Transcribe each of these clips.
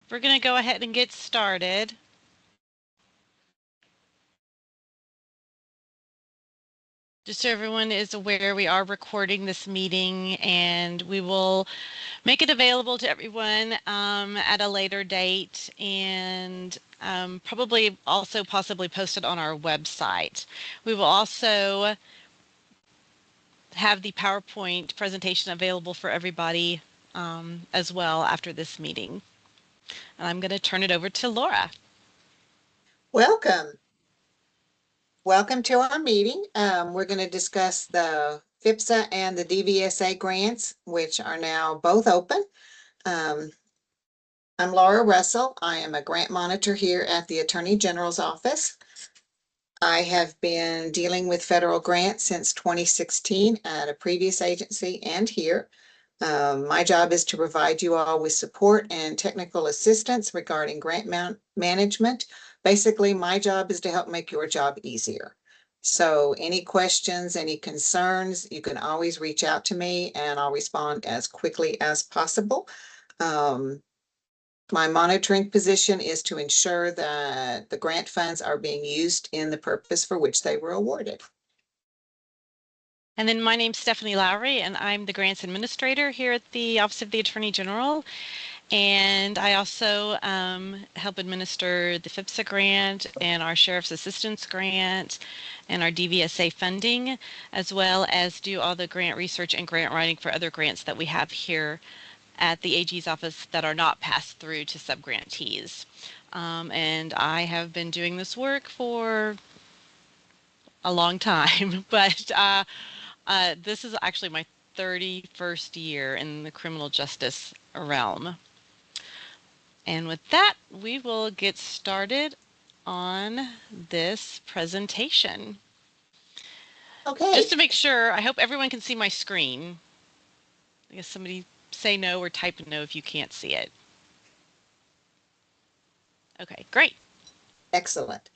We're going to go ahead and get started. Just so everyone is aware, we are recording this meeting and we will make it available to everyone at a later date and probably also possibly post it on our website. We will also have the PowerPoint presentation available for everybody as well after this meeting. And I'm going to turn it over to Laura. Welcome. Welcome to our meeting. We're going to discuss the FVPSA and the DVSA grants, which are now both open. I'm Laura Russell. I am a grant monitor here at the Attorney General's office. I have been dealing with federal grants since 2016 at a previous agency and here. My job is to provide you all with support and technical assistance regarding grant management. Basically, my job is to help make your job easier. So any questions, any concerns, you can always reach out to me and I'll respond as quickly as possible. My monitoring position is to ensure that the grant funds are being used in the purpose for which they were awarded. And then my name's Stephanie Lowry, and I'm the Grants Administrator here at the Office of the Attorney General. And I also help administer the FVPSA grant and our Sheriff's Assistance grant and our DVSA funding, as well as do all the grant research and grant writing for other grants that we have here at the AG's office that are not passed through to subgrantees. And I have been doing this work for a long time, but this is actually my 31st year in the criminal justice realm. And with that, we will get started on this presentation. Okay. Just to make sure, I hope everyone can see my screen. I guess somebody say no or type no if you can't see it. Okay, great. Excellent.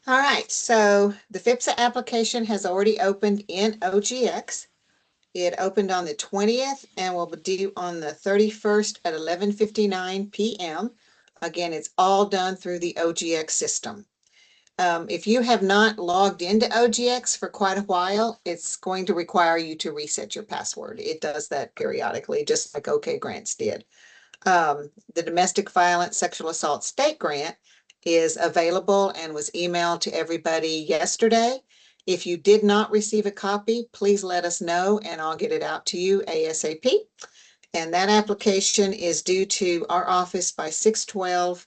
All right, so the FVPSA application has already opened in OGX. It opened on the 20th and will be due on the 31st at 11:59 p.m. Again, it's all done through the OGX system. If you have not logged into OGX for quite a while, it's going to require you to reset your password. It does that periodically, just like OK Grants did. The Domestic Violence Sexual Assault State Grant is available and was emailed to everybody yesterday. If you did not receive a copy, please let us know and I'll get it out to you ASAP. And that application is due to our office by 6/12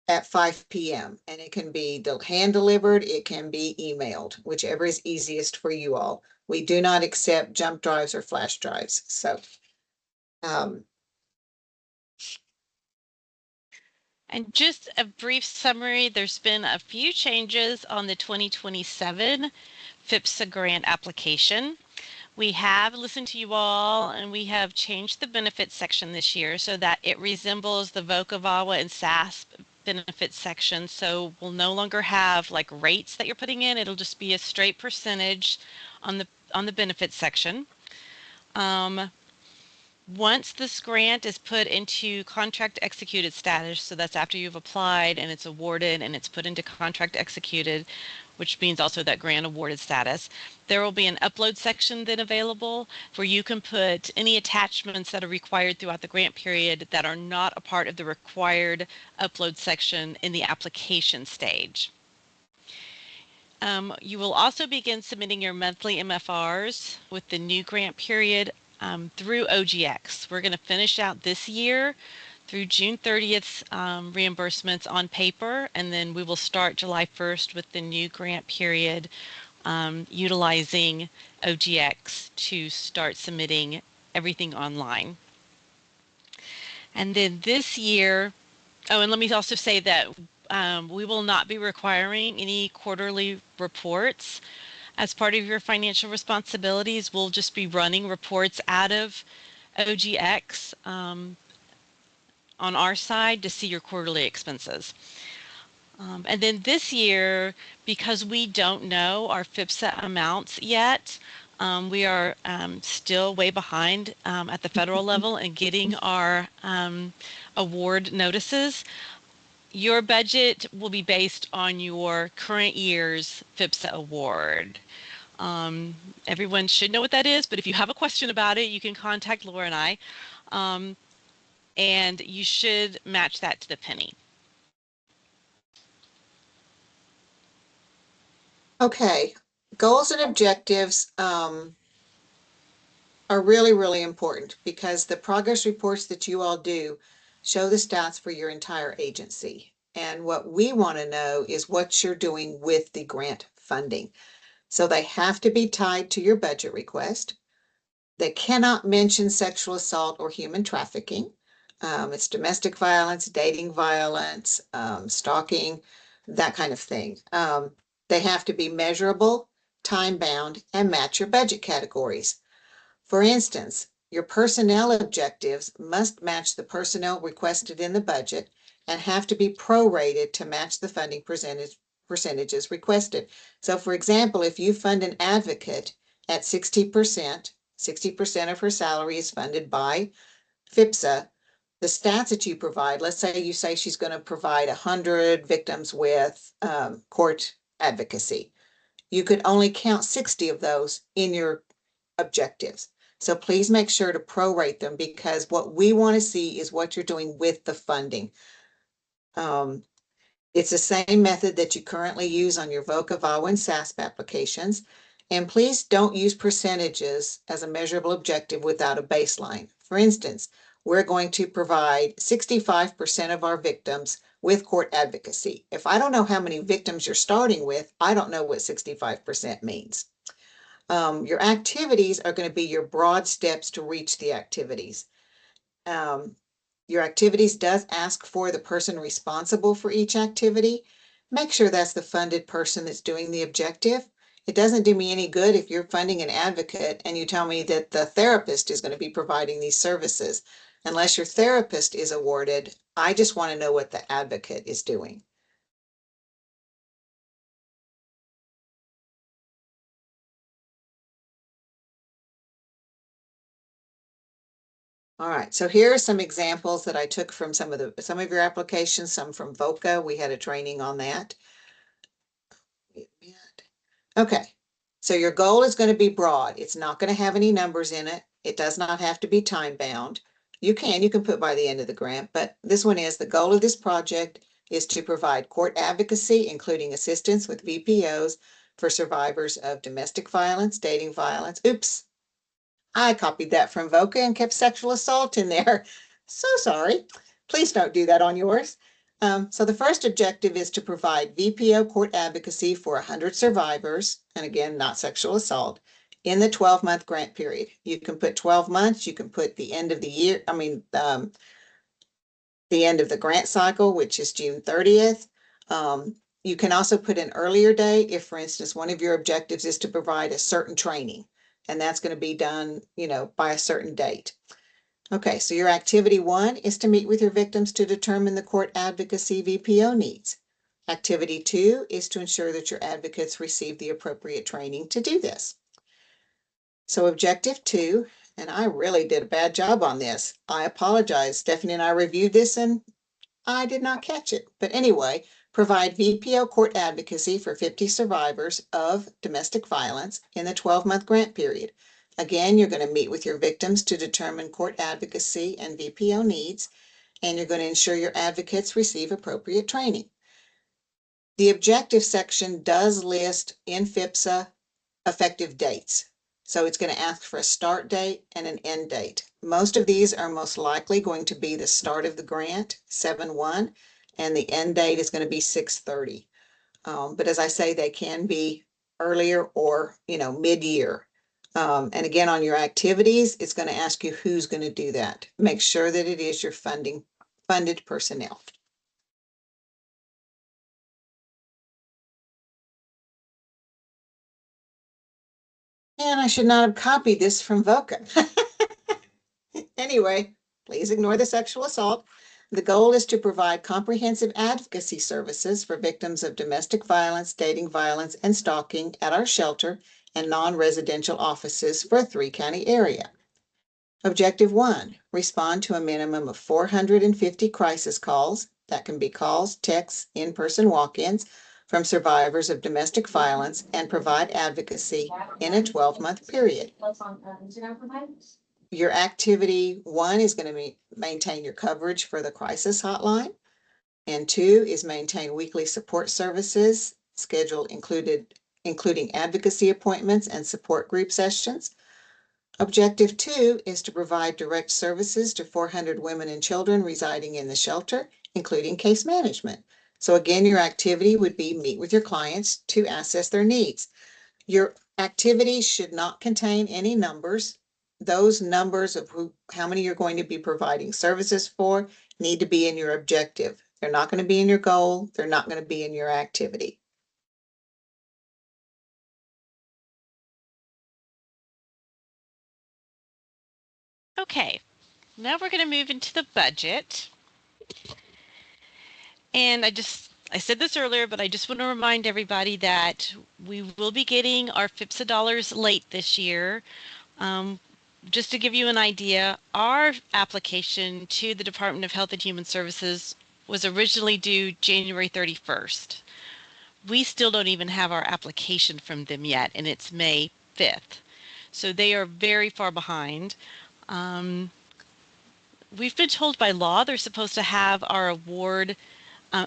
at 5 p.m. And it can be hand delivered, it can be emailed, whichever is easiest for you all. We do not accept jump drives or flash drives. So And just a brief summary, there's been a few changes on the 2027 FVPSA grant application. We have listened to you all and we have changed the benefits section this year so that it resembles the VOCA, VAWA, and SASP benefits section. So we'll no longer have like rates that you're putting in. It'll just be a straight percentage on the benefits section. Once this grant is put into contract executed status, so that's after you've applied and it's awarded and it's put into contract executed, which means also that grant awarded status, there will be an upload section then available where you can put any attachments that are required throughout the grant period that are not a part of the required upload section in the application stage. You will also begin submitting your monthly MFRs with the new grant period through OGX. We're going to finish out this year through June 30th reimbursements on paper, and then we will start July 1st with the new grant period utilizing OGX to start submitting everything online. And then this year, oh, and let me also say that we will not be requiring any quarterly reports as part of your financial responsibilities. We'll just be running reports out of OGX on our side to see your quarterly expenses. And then this year, because we don't know our FVPSA amounts yet, We are still way behind at the federal level in getting our award notices. Your budget will be based on your current year's FVPSA award. Um, Everyone should know what that is, but if you have a question about it, you can contact Laura and I, um, and you should match that to the penny. Okay, goals and objectives are really, really important because the progress reports that you all do show the stats for your entire agency. And what we want to know is what you're doing with the grant funding. So they have to be tied to your budget request. They cannot mention sexual assault or human trafficking. It's domestic violence, dating violence, stalking, that kind of thing. They have to be measurable, time bound, and match your budget categories. For instance, your personnel objectives must match the personnel requested in the budget and have to be prorated to match the funding percentages requested. So for example, if you fund an advocate at 60%, 60% of her salary is funded by FVPSA, the stats that you provide, let's say you say she's going to provide 100 victims with court advocacy. You could only count 60 of those in your objectives. So please make sure to prorate them because what we want to see is what you're doing with the funding. It's the same method that you currently use on your VOCA, VAWA, and SASP applications. And please don't use percentages as a measurable objective without a baseline. For instance, we're going to provide 65% of our victims with court advocacy. If I don't know how many victims you're starting with, I don't know what 65% means. Your activities are going to be your broad steps to reach the activities. Um, your activities does ask for the person responsible for each activity. Make sure that's the funded person that's doing the objective. It doesn't do me any good if you're funding an advocate and you tell me that the therapist is going to be providing these services. Unless your therapist is awarded, I just want to know what the advocate is doing. All right, so here are some examples that I took from some of your applications, some from VOCA. We had a training on that. Okay, so your goal is going to be broad. It's not going to have any numbers in it. It does not have to be time bound. You can put by the end of the grant, but this one is the goal of this project is to provide court advocacy, including assistance with VPOs for survivors of domestic violence, dating violence. Oops, I copied that from VOCA and kept sexual assault in there. So sorry. Please don't do that on yours. So the first objective is to provide VPO court advocacy for 100 survivors, and again, not sexual assault, in the 12-month grant period. You can put 12 months, you can put the end of the year, the end of the grant cycle, which is June 30th. You can also put an earlier date if, for instance, one of your objectives is to provide a certain training, and that's going to be done, by a certain date. Okay, so your activity 1 is to meet with your victims to determine the court advocacy VPO needs. Activity 2 is to ensure that your advocates receive the appropriate training to do this. So objective 2, and I really did a bad job on this. I apologize. Stephanie and I reviewed this and I did not catch it. But anyway, provide VPO court advocacy for 50 survivors of domestic violence in the 12-month grant period. Again, you're going to meet with your victims to determine court advocacy and VPO needs, and you're going to ensure your advocates receive appropriate training. The objective section does list in FVPSA effective dates. So it's going to ask for a start date and an end date. Most of these are most likely going to be the start of the grant, 7/1, and the end date is going to be 6/30. But as I say, they can be earlier or, mid-year. And again, on your activities, it's going to ask you who's going to do that. Make sure that it is your funded personnel. And I should not have copied this from VOCA. Anyway, please ignore the sexual assault. The goal is to provide comprehensive advocacy services for victims of domestic violence, dating violence, and stalking at our shelter and non-residential offices for a 3-county area. Objective 1, respond to a minimum of 450 crisis calls. That can be calls, texts, in-person walk-ins from survivors of domestic violence, and provide advocacy in a 12-month period. Your activity 1 is going to maintain your coverage for the crisis hotline, and 2 is maintain weekly support services scheduled including advocacy appointments and support group sessions. Objective 2 is to provide direct services to 400 women and children residing in the shelter, including case management. So again, your activity would be meet with your clients to assess their needs. Your activity should not contain any numbers. Those numbers of how many you're going to be providing services for need to be in your objective. They're not going to be in your goal. They're not going to be in your activity. Okay, now we're going to move into the budget. And I said this earlier, but I just want to remind everybody that we will be getting our FVPSA dollars late this year. Just to give you an idea, our application to the Department of Health and Human Services was originally due January 31st. We still don't even have our application from them yet, and it's May 5th. So they are very far behind. We've been told by law they're supposed to have our award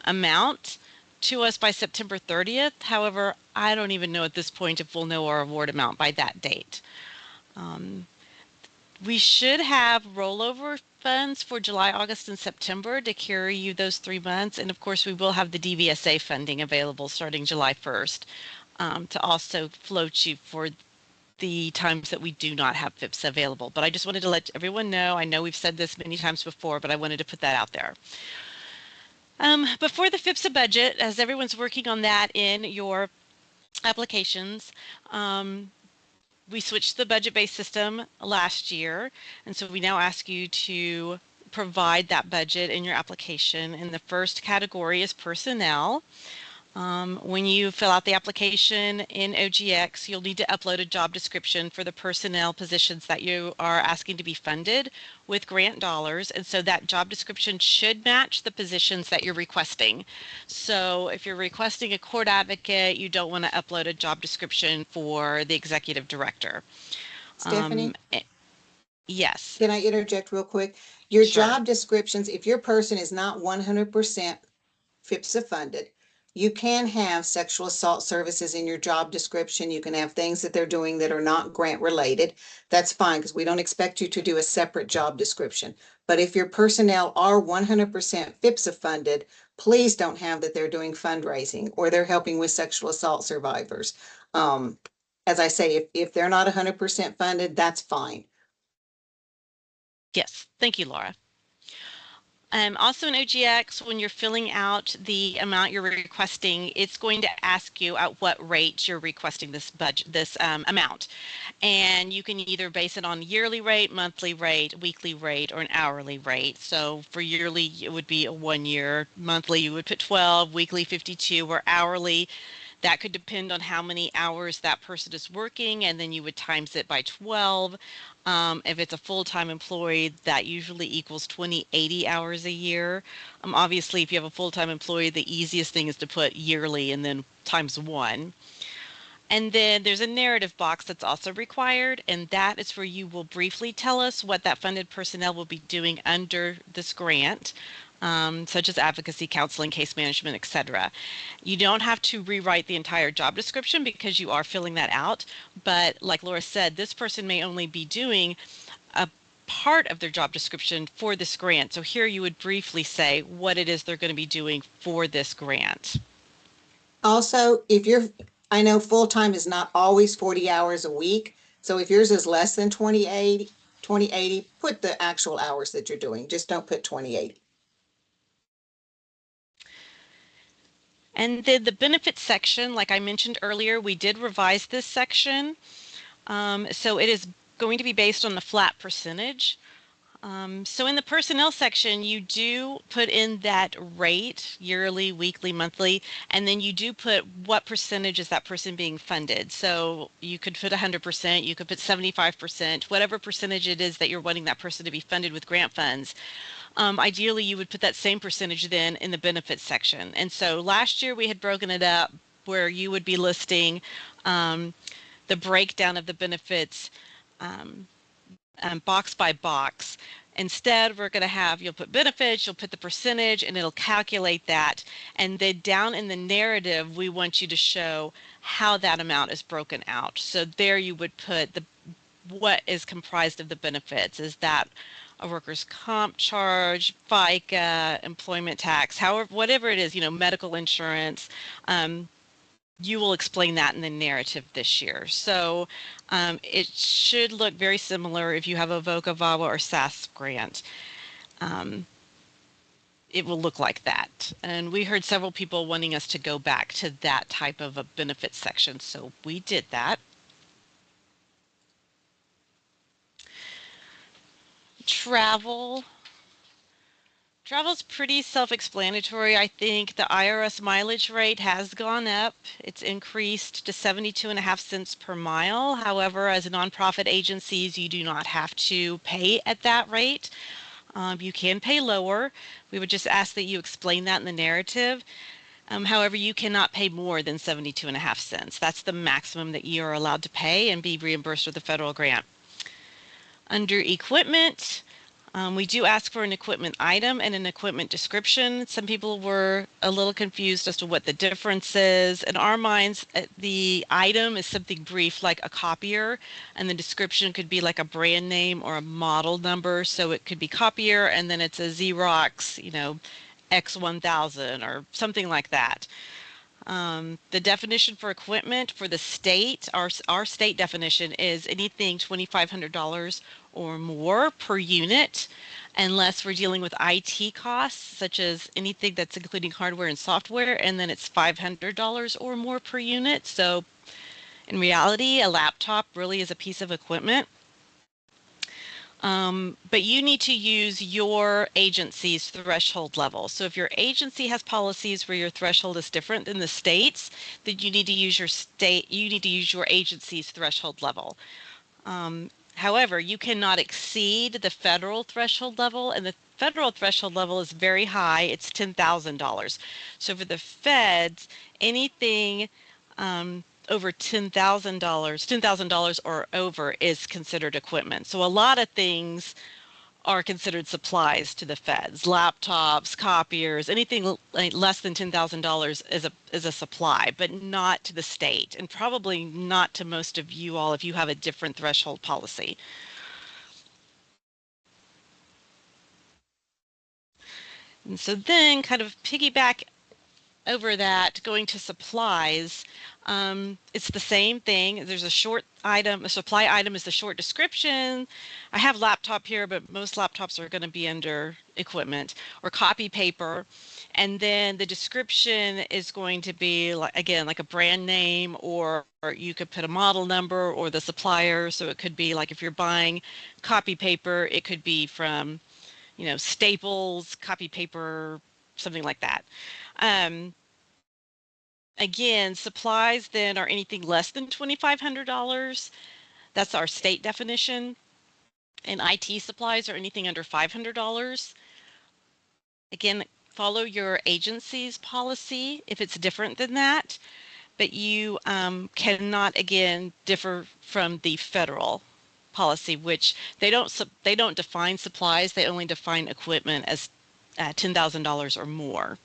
amount to us by September 30th. However, I don't even know at this point if we'll know our award amount by that date. We should have rollover funds for July, August, and September to carry you those 3 months. And of course, we will have the DVSA funding available starting July 1st to also float you for the times that we do not have FVPSA available. But I just wanted to let everyone know, I know we've said this many times before, but I wanted to put that out there. Before the FVPSA budget, as everyone's working on that in your applications, we switched to the budget-based system last year, and so we now ask you to provide that budget in your application. And the first category is personnel. When you fill out the application in OGX, you'll need to upload a job description for the personnel positions that you are asking to be funded with grant dollars. And so that job description should match the positions that you're requesting. So if you're requesting a court advocate, you don't want to upload a job description for the executive director. Stephanie? Yes. Can I interject real quick? Your Sure. job descriptions, if your person is not 100% FVPSA funded, you can have sexual assault services in your job description. You can have things that they're doing that are not grant related. That's fine, because we don't expect you to do a separate job description. But if your personnel are 100% FVPSA funded, please don't have that they're doing fundraising or they're helping with sexual assault survivors. As I say, if they're not 100% funded, that's fine. Yes. Thank you, Laura. Also in OGX, when you're filling out the amount you're requesting, it's going to ask you at what rate you're requesting this budget, this amount. And you can either base it on yearly rate, monthly rate, weekly rate, or an hourly rate. So for yearly, it would be a 1 year. Monthly, you would put 12, weekly 52, or hourly. That could depend on how many hours that person is working, and then you would times it by 12. If it's a full-time employee, that usually equals 2080 hours a year. Obviously, if you have a full-time employee, the easiest thing is to put yearly and then times 1. And then there's a narrative box that's also required, and that is where you will briefly tell us what that funded personnel will be doing under this grant. Such as advocacy, counseling, case management, etc. You don't have to rewrite the entire job description because you are filling that out. But like Laura said, this person may only be doing a part of their job description for this grant. So here you would briefly say what it is they're going to be doing for this grant. Also, I know full-time is not always 40 hours a week. So if yours is less than 2080, put the actual hours that you're doing. Just don't put 2080. And then the benefits section, like I mentioned earlier, we did revise this section. So it is going to be based on the flat percentage. So in the personnel section, you do put in that rate, yearly, weekly, monthly, and then you do put what percentage is that person being funded. So you could put 100%, you could put 75%, whatever percentage it is that you're wanting that person to be funded with grant funds. Ideally, you would put that same percentage then in the benefits section. And so last year we had broken it up where you would be listing the breakdown of the benefits um, box by box. Instead, we're going to have, you'll put benefits, you'll put the percentage, and it'll calculate that. And then down in the narrative, we want you to show how that amount is broken out. So there you would put the what is comprised of the benefits. Is that a workers' comp charge, FICA, employment tax, however, whatever it is, medical insurance. You will explain that in the narrative this year. So it should look very similar if you have a VOCA, VAWA, or SAS grant. It will look like that. And we heard several people wanting us to go back to that type of a benefits section, so we did that. Travel. Travel's pretty self-explanatory. I think the IRS mileage rate has gone up. It's increased to 72.5 cents per mile. However, as nonprofit agencies, you do not have to pay at that rate. You can pay lower. We would just ask that you explain that in the narrative. However, you cannot pay more than 72.5 cents. That's the maximum that you are allowed to pay and be reimbursed with a federal grant. Under equipment, we do ask for an equipment item and an equipment description. Some people were a little confused as to what the difference is. In our minds, the item is something brief like a copier, and the description could be like a brand name or a model number. So it could be copier, and then it's a Xerox, X1000 or something like that. The definition for equipment for the state, our state definition is anything $2,500 or more per unit, unless we're dealing with IT costs, such as anything that's including hardware and software, and then it's $500 or more per unit. So in reality, a laptop really is a piece of equipment. But you need to use your agency's threshold level. So if your agency has policies where your threshold is different than the state's, then you need to use your agency's threshold level. However, you cannot exceed the federal threshold level, and the federal threshold level is very high. It's $10,000. So for the feds, anything over $10,000 or over is considered equipment. So a lot of things are considered supplies to the feds. Laptops, copiers, anything less than $10,000 is a supply, but not to the state, and probably not to most of you all if you have a different threshold policy. And so then kind of piggyback over that, going to supplies, it's the same thing. There's a short item, a supply item is the short description. I have laptop here, but most laptops are going to be under equipment or copy paper. And then the description is going to be, again, like a brand name, or you could put a model number or the supplier. So it could be like if you're buying copy paper, it could be from, Staples, copy paper, something like that. Again, supplies then are anything less than $2,500. That's our state definition. And IT supplies are anything under $500. Again, follow your agency's policy if it's different than that, but you cannot, again, differ from the federal policy, which they don't define supplies. They only define equipment as $10,000 or more.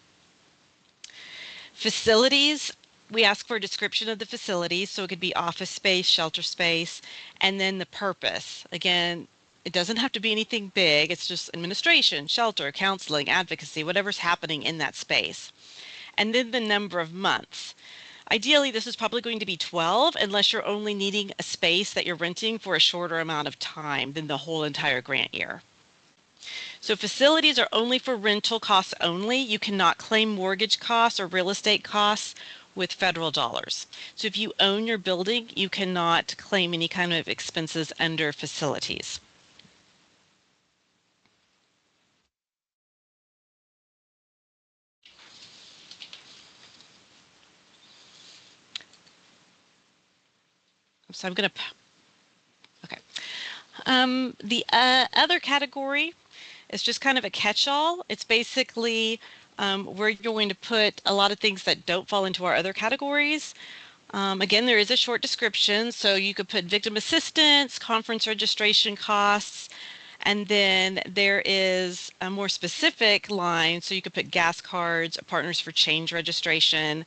Facilities, we ask for a description of the facility, so it could be office space, shelter space, and then the purpose. Again, it doesn't have to be anything big. It's just administration, shelter, counseling, advocacy, whatever's happening in that space. And then the number of months. Ideally, this is probably going to be 12 unless you're only needing a space that you're renting for a shorter amount of time than the whole entire grant year. So facilities are only for rental costs only. You cannot claim mortgage costs or real estate costs with federal dollars. So if you own your building, you cannot claim any kind of expenses under facilities. So I'm going to, okay. The other category is just kind of a catch-all. It's basically where you're going to put a lot of things that don't fall into our other categories. Again, there is a short description, so you could put victim assistance, conference registration costs, and then there is a more specific line, so you could put gas cards, partners for change registration,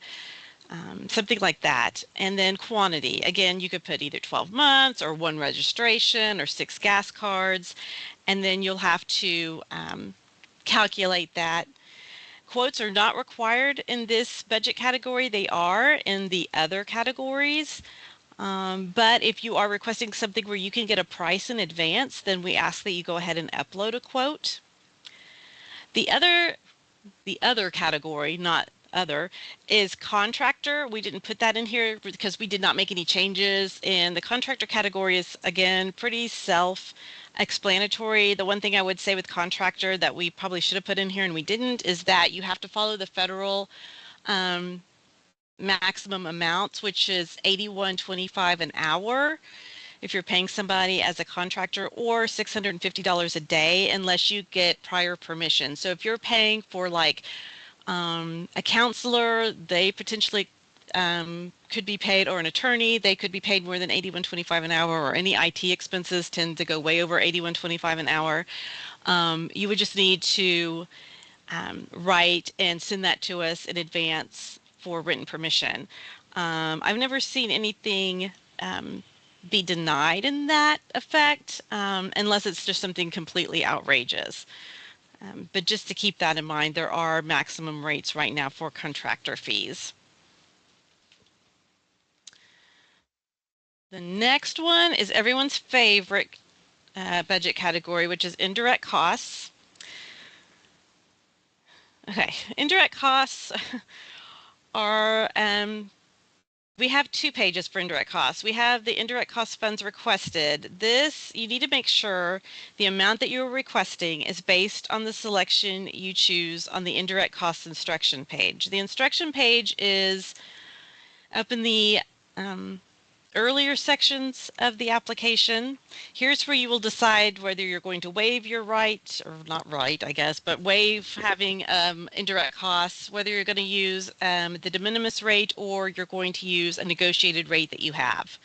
something like that. And then quantity. Again, you could put either 12 months or one registration or 6 gas cards, and then you'll have to calculate that. Quotes are not required in this budget category. They are in the other categories. But if you are requesting something where you can get a price in advance, then we ask that you go ahead and upload a quote. The other category, not other, is contractor. We didn't put that in here because we did not make any changes. And the contractor category is, again, pretty self-explanatory. The one thing I would say with contractor that we probably should have put in here and we didn't is that you have to follow the federal maximum amounts, which is $81.25 an hour if you're paying somebody as a contractor, or $650 a day unless you get prior permission. So if you're paying for like a counselor, they potentially could be paid, or an attorney, they could be paid more than $81.25 an hour, or any IT expenses tend to go way over $81.25 an hour. You would just need to write and send that to us in advance for written permission. I've never seen anything be denied in that effect, unless it's just something completely outrageous. But just to keep that in mind, there are maximum rates right now for contractor fees. The next one is everyone's favorite budget category, which is indirect costs. Okay, indirect costs are we have 2 pages for indirect costs. We have the indirect cost funds requested. This, you need to make sure the amount that you're requesting is based on the selection you choose on the indirect costs instruction page. The instruction page is up in the earlier sections of the application. Here's where you will decide whether you're going to waive your right, or not right, I guess, but waive having indirect costs, whether you're going to use the de minimis rate or you're going to use a negotiated rate that you have.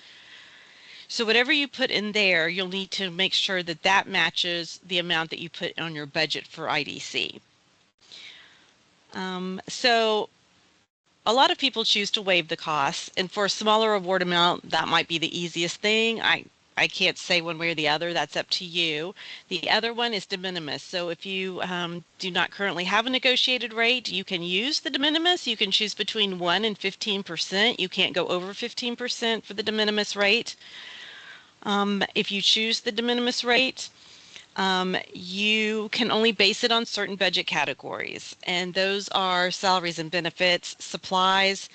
So whatever you put in there, you'll need to make sure that that matches the amount that you put on your budget for IDC. So a lot of people choose to waive the costs, and for a smaller award amount, that might be the easiest thing. I can't say one way or the other. That's up to you. The other one is de minimis. So if you do not currently have a negotiated rate, you can use the de minimis. You can choose between 1 and 15%. You can't go over 15% for the de minimis rate. If you choose the de minimis rate, you can only base it on certain budget categories, and those are salaries and benefits, supplies,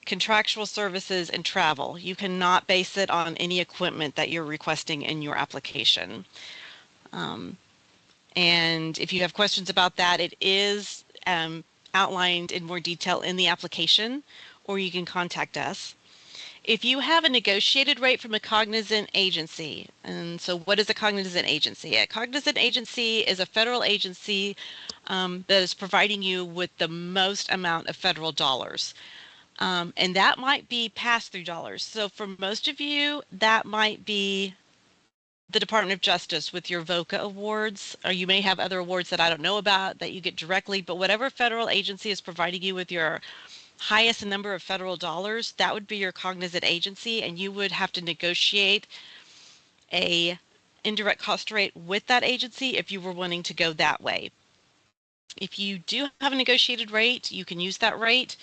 contractual services, and travel. You cannot base it on any equipment that you're requesting in your application. And if you have questions about that, it is outlined in more detail in the application, or you can contact us. If you have a negotiated rate from a cognizant agency, and so what is a cognizant agency? A cognizant agency is a federal agency that is providing you with the most amount of federal dollars. And that might be pass-through dollars. So for most of you, that might be the Department of Justice with your VOCA awards, or you may have other awards that I don't know about that you get directly, but whatever federal agency is providing you with your highest number of federal dollars, that would be your cognizant agency, and you would have to negotiate a indirect cost rate with that agency if you were wanting to go that way. If you do have a negotiated rate, you can use that rate.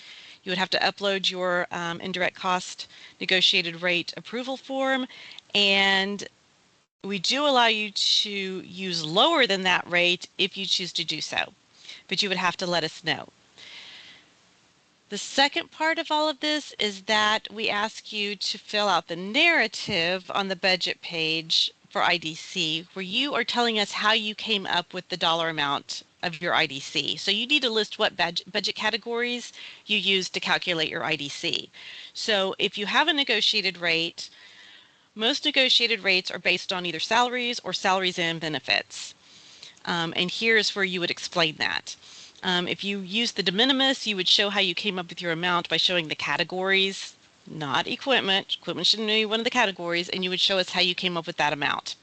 You would have to upload your indirect cost negotiated rate approval form, and we do allow you to use lower than that rate if you choose to do so, but you would have to let us know. The second part of all of this is that we ask you to fill out the narrative on the budget page for IDC, where you are telling us how you came up with the dollar amount of your IDC. So you need to list what budget categories you use to calculate your IDC. So if you have a negotiated rate, Most negotiated rates are based on either salaries or salaries and benefits. And here's where you would explain that. If you use the de minimis, you would show how you came up with your amount by showing the categories, not equipment. Equipment shouldn't be one of the categories, and you would show us how you came up with that amount.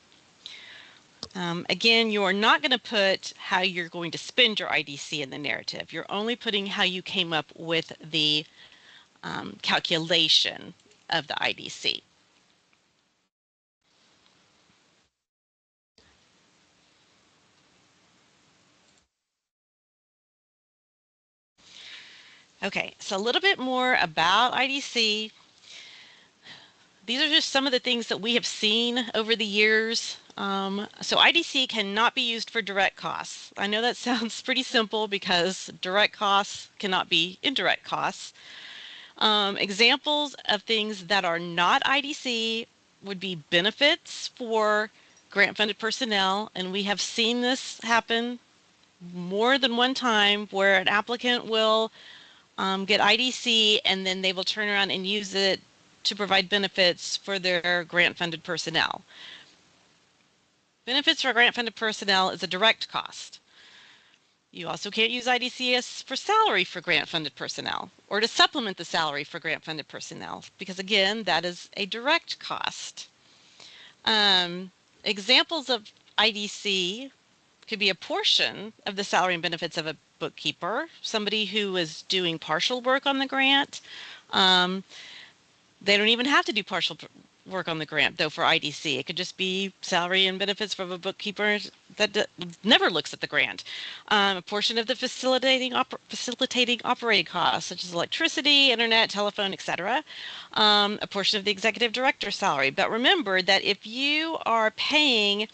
Again, you are not going to put how you're going to spend your IDC in the narrative. You're only putting how you came up with the calculation of the IDC. Okay, so a little bit more about IDC. These are just some of the things that we have seen over the years. So IDC cannot be used for direct costs. I know that sounds pretty simple because direct costs cannot be indirect costs. Examples of things that are not IDC would be benefits for grant-funded personnel, and we have seen this happen more than one time where an applicant will get IDC and then they will turn around and use it to provide benefits for their grant-funded personnel. Benefits for grant-funded personnel is a direct cost. You also can't use IDCS for salary for grant-funded personnel or to supplement the salary for grant-funded personnel because, again, that is a direct cost. Examples of IDC could be a portion of the salary and benefits of a bookkeeper, somebody who is doing partial work on the grant. They don't even have to do partial work on the grant, though, for IDC. It could just be salary and benefits from a bookkeeper that never looks at the grant. A portion of the facilitating operating costs, such as electricity, internet, telephone, etc. A portion of the executive director's salary. But remember that if you are paying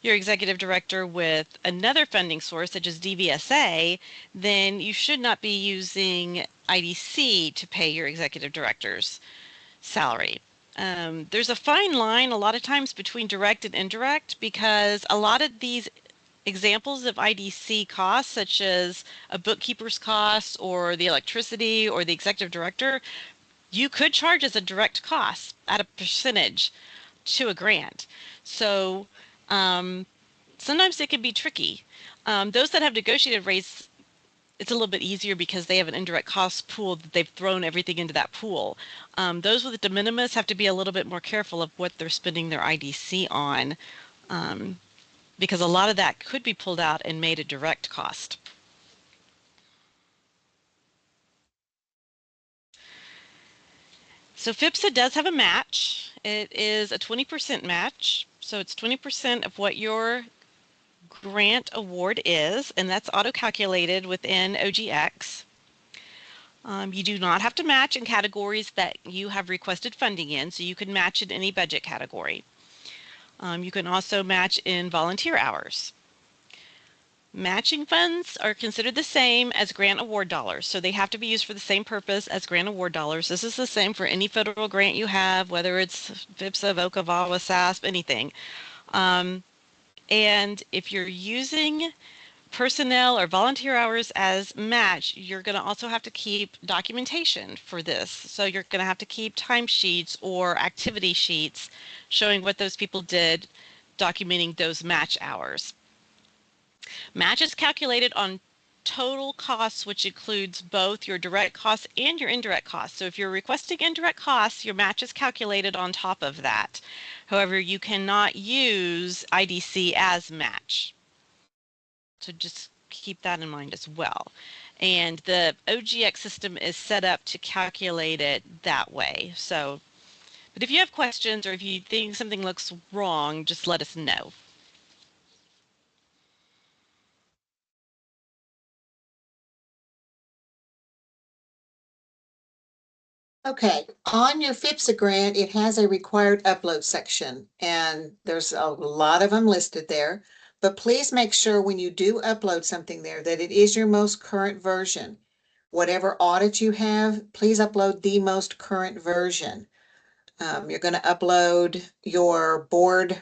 your executive director with another funding source, such as DVSA, then you should not be using IDC to pay your executive director's salary. There's a fine line a lot of times between direct and indirect because a lot of these examples of IDC costs, such as a bookkeeper's costs or the electricity or the executive director, you could charge as a direct cost at a percentage to a grant. So sometimes it can be tricky. Those that have negotiated rates, it's a little bit easier because they have an indirect cost pool that they've thrown everything into that pool. Those with de minimis have to be a little bit more careful of what they're spending their IDC on because a lot of that could be pulled out and made a direct cost. So FVPSA does have a match. It is a 20% match. So it's 20% of what your grant award is, and that's auto-calculated within OGX. You do not have to match in categories that you have requested funding in, so you can match in any budget category. You can also match in volunteer hours. Matching funds are considered the same as grant award dollars, so they have to be used for the same purpose as grant award dollars. This is the same for any federal grant you have, whether it's FVPSA, VOCA, VAWA, SASP, anything. And if you're using personnel or volunteer hours as match, you're going to also have to keep documentation for this. So you're going to have to keep timesheets or activity sheets showing what those people did, documenting those match hours. Match is calculated on total costs, which includes both your direct costs and your indirect costs. So if you're requesting indirect costs, your match is calculated on top of that. However, you cannot use IDC as match. So just keep that in mind as well. And the OGX system is set up to calculate it that way. So, but if you have questions or if you think something looks wrong, just let us know. Okay, on your FVPSA grant, it has a required upload section, and there's a lot of them listed there. But please make sure when you do upload something there that it is your most current version. Whatever audit you have, please upload the most current version. You're going to upload your board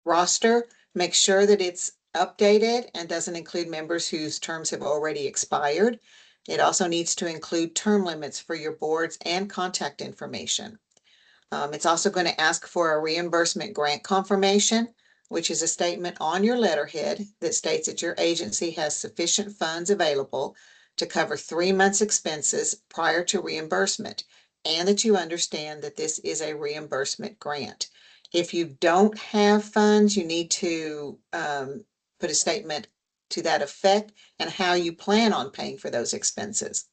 roster. Make sure that it's updated and doesn't include members whose terms have already expired. It also needs to include term limits for your boards and contact information. It's also going to ask for a reimbursement grant confirmation, which is a statement on your letterhead that states that your agency has sufficient funds available to cover 3 months' expenses prior to reimbursement, and that you understand that this is a reimbursement grant. If you don't have funds, you need to put a statement to that effect and how you plan on paying for those expenses.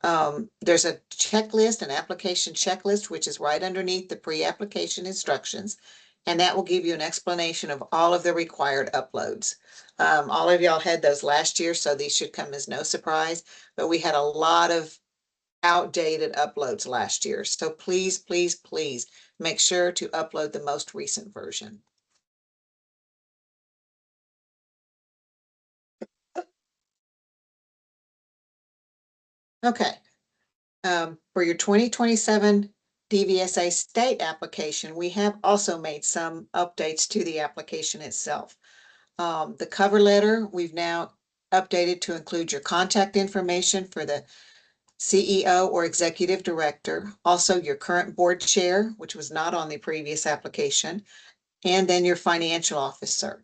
There's a checklist, an application checklist, which is right underneath the pre-application instructions, and that will give you an explanation of all of the required uploads. All of y'all had those last year, so these should come as no surprise, but we had a lot of outdated uploads last year. So please, please, please make sure to upload the most recent version. Okay. For your 2027 DVSA state application, we have also made some updates to the application itself. The cover letter, we've now updated to include your contact information for the CEO or executive director, also your current board chair, which was not on the previous application, and then your financial officer.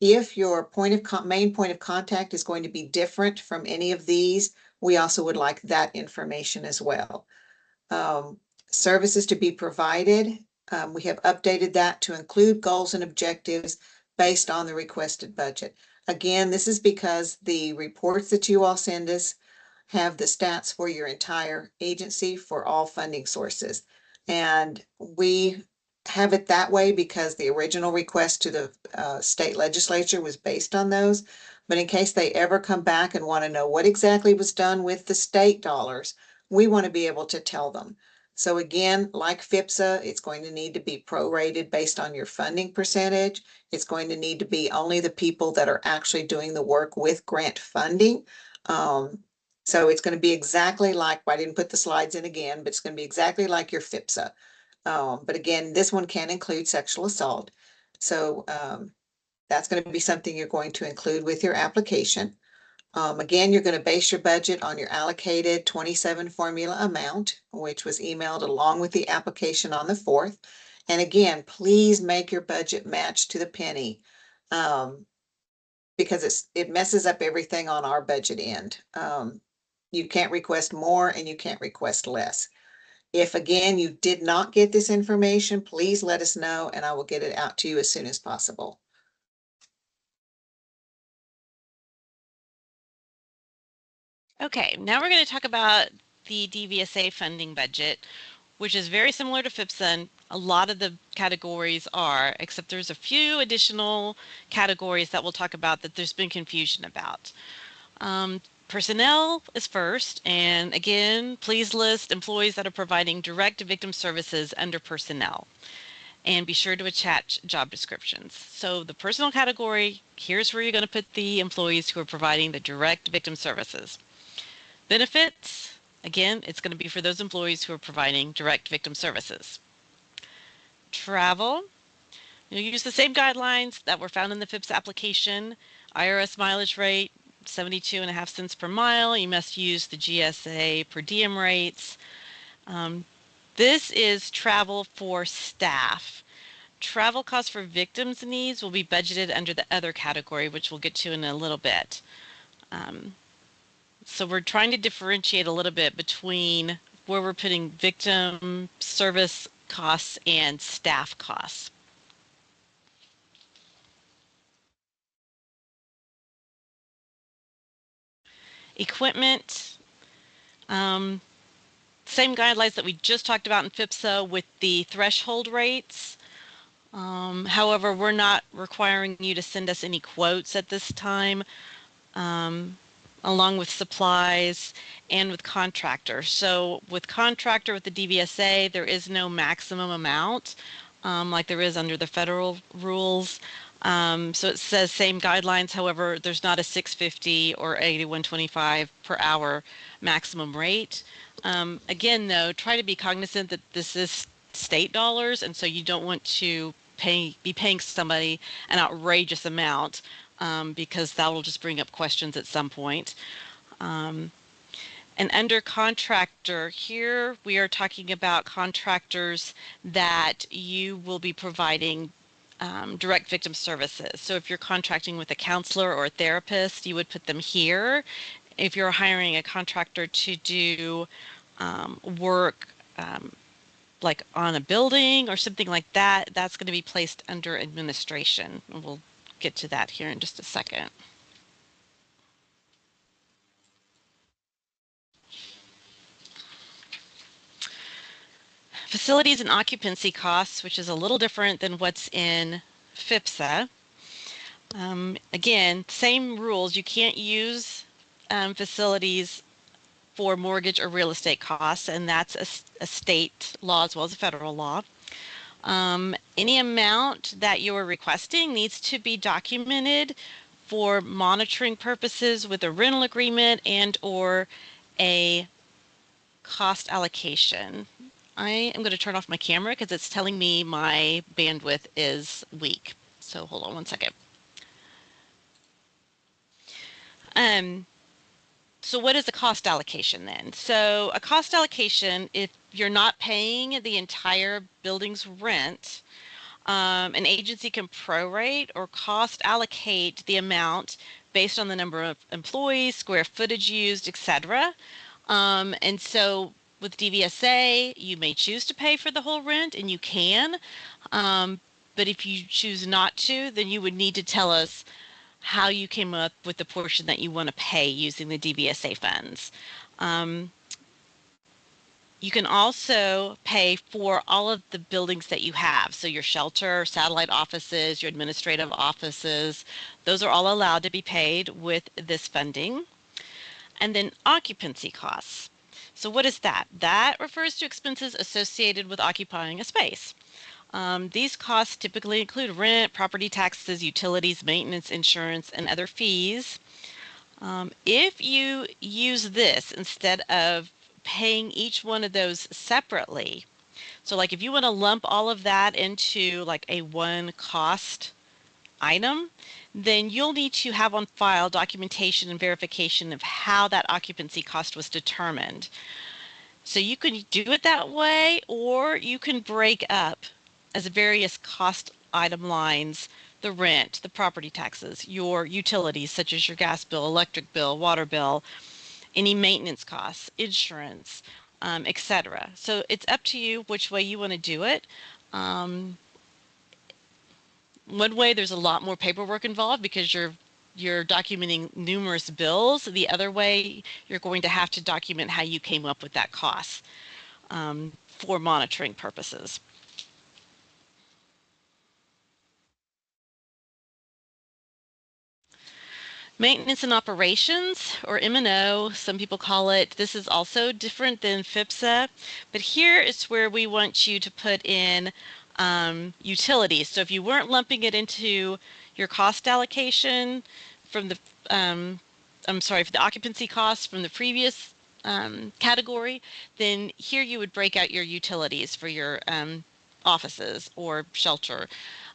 If your main point of contact is going to be different from any of these, we also would like that information as well. Services to be provided, we have updated that to include goals and objectives based on the requested budget. Again, this is because the reports that you all send us have the stats for your entire agency for all funding sources. And we have it that way because the original request to the state legislature was based on those. But in case they ever come back and want to know what exactly was done with the state dollars, we want to be able to tell them. So again, like FVPSA, it's going to need to be prorated based on your funding percentage. It's going to need to be only the people that are actually doing the work with grant funding. So it's going to be exactly like, I didn't put the slides in again, but it's going to be exactly like your FVPSA. But again, this one can include sexual assault. So that's going to be something you're going to include with your application. Again, you're going to base your budget on your allocated 27 formula amount, which was emailed along with the application on the 4th. And again, please make your budget match to the penny. Because it messes up everything on our budget end. You can't request more and you can't request less. If again, you did not get this information, please let us know and I will get it out to you as soon as possible. Okay, now we're going to talk about the DVSA funding budget, which is very similar to FVPSA, and a lot of the categories are, except there's a few additional categories that we'll talk about that there's been confusion about. Personnel is first, and again, please list employees that are providing direct victim services under personnel. And be sure to attach job descriptions. So the personnel category, here's where you're going to put the employees who are providing the direct victim services. Benefits, again, it's going to be for those employees who are providing direct victim services. Travel, you'll use the same guidelines that were found in the FVPSA application. IRS mileage rate, 72.5 cents per mile. You must use the GSA per diem rates. This is travel for staff. Travel costs for victims' needs will be budgeted under the other category, which we'll get to in a little bit. So we're trying to differentiate a little bit between where we're putting victim service costs and staff costs. Equipment, same guidelines that we just talked about in FVPSA with the threshold rates. However, we're not requiring you to send us any quotes at this time. Along with supplies and with contractor. So with contractor with the DVSA, there is no maximum amount like there is under the federal rules. So it says same guidelines. However, there's not a 650 or 8125 per hour maximum rate. Again, though, try to be cognizant that this is state dollars, and so you don't want to be paying somebody an outrageous amount because that will just bring up questions at some point. And under contractor, here we are talking about contractors that you will be providing direct victim services. So if you're contracting with a counselor or a therapist, you would put them here. If you're hiring a contractor to do work like on a building or something like that, that's going to be placed under administration. And we'll get to that here in just a second. Facilities and occupancy costs, which is a little different than what's in FVPSA. Again, same rules. You can't use facilities for mortgage or real estate costs, and that's a state law as well as a federal law. Any amount that you are requesting needs to be documented for monitoring purposes with a rental agreement and or a cost allocation. I am going to turn off my camera because it's telling me my bandwidth is weak. So hold on one second. Um, so what is a cost allocation then? So a cost allocation, if you're not paying the entire building's rent, an agency can prorate or cost allocate the amount based on the number of employees, square footage used, etc. And so with DVSA, you may choose to pay for the whole rent, and you can. Um, but if you choose not to, then you would need to tell us how you came up with the portion that you want to pay using the DVSA funds. Um, you can also pay for all of the buildings that you have. So your shelter, satellite offices, your administrative offices, those are all allowed to be paid with this funding. And then occupancy costs. So what is that? That refers to expenses associated with occupying a space. These costs typically include rent, property taxes, utilities, maintenance, insurance, and other fees. If you use this instead of paying each one of those separately, so like if you want to lump all of that into like a one cost item, then you'll need to have on file documentation and verification of how that occupancy cost was determined. So you can do it that way, or you can break up as various cost item lines the rent, the property taxes, your utilities such as your gas bill, electric bill, water bill, any maintenance costs, insurance, etc. So it's up to you which way you want to do it. Um, One way there's a lot more paperwork involved because you're documenting numerous bills. The other way, you're going to have to document how you came up with that cost for monitoring purposes. Maintenance and operations, or M&O, some people call it. This is also different than FVPSA, but here is where we want you to put in utilities. So if you weren't lumping it into your cost allocation from the, I'm sorry, for the occupancy costs from the previous category, then here you would break out your utilities for your offices or shelter.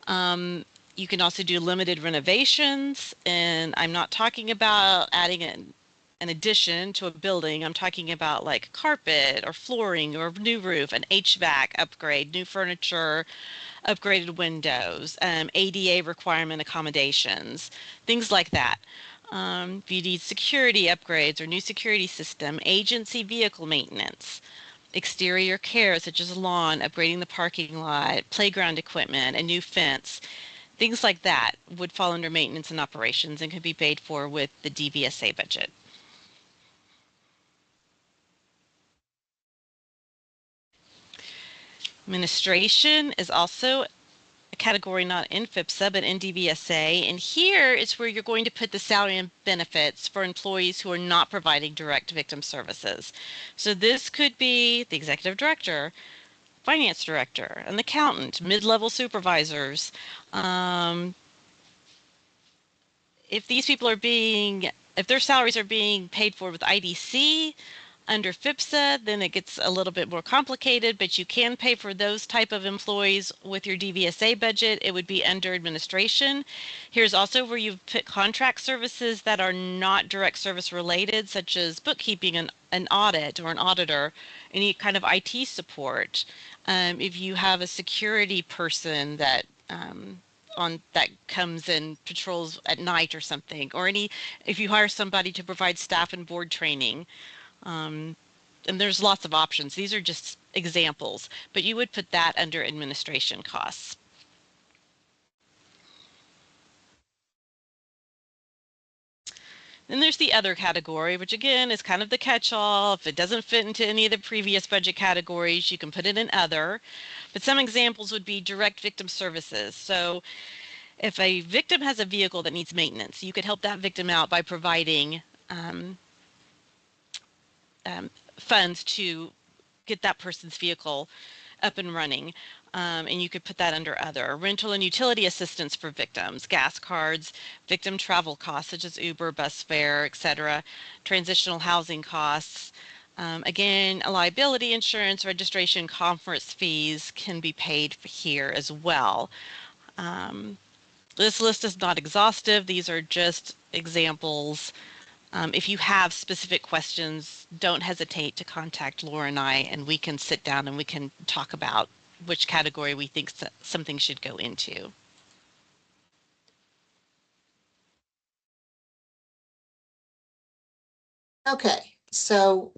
Um, you can also do limited renovations, and I'm not talking about adding an addition to a building. I'm talking about like carpet or flooring or new roof, an HVAC upgrade, new furniture, upgraded windows, ADA requirement accommodations, things like that. If you need security upgrades or new security system, agency vehicle maintenance, exterior care such as lawn, upgrading the parking lot, playground equipment, a new fence, things like that would fall under maintenance and operations and could be paid for with the DVSA budget. Administration is also a category not in FVPSA but in DVSA, and here is where you're going to put the salary and benefits for employees who are not providing direct victim services. So this could be the executive director, finance director, an accountant, mid-level supervisors. If these people are being, if their salaries are being paid for with IDC, Under FVPSA, then it gets a little bit more complicated, but you can pay for those type of employees with your DVSA budget. It would be under administration. Here's also where you put contract services that are not direct service related, such as bookkeeping and an audit or an auditor, any kind of IT support. If you have a security person that on that comes and patrols at night or something, or any if you hire somebody to provide staff and board training, um, and there's lots of options. These are just examples, but you would put that under administration costs. Then there's the other category, which again is kind of the catch-all. If it doesn't fit into any of the previous budget categories, you can put it in other. But some examples would be direct victim services. So if a victim has a vehicle that needs maintenance, you could help that victim out by providing funds to get that person's vehicle up and running. And you could put that under other. Rental and utility assistance for victims, gas cards, victim travel costs such as Uber, bus fare, etc., transitional housing costs. Again, liability insurance, registration, conference fees can be paid here as well. This list is not exhaustive. These are just examples. If you have specific questions, don't hesitate to contact Laura and I, and we can sit down and we can talk about which category we think something should go into. Okay, so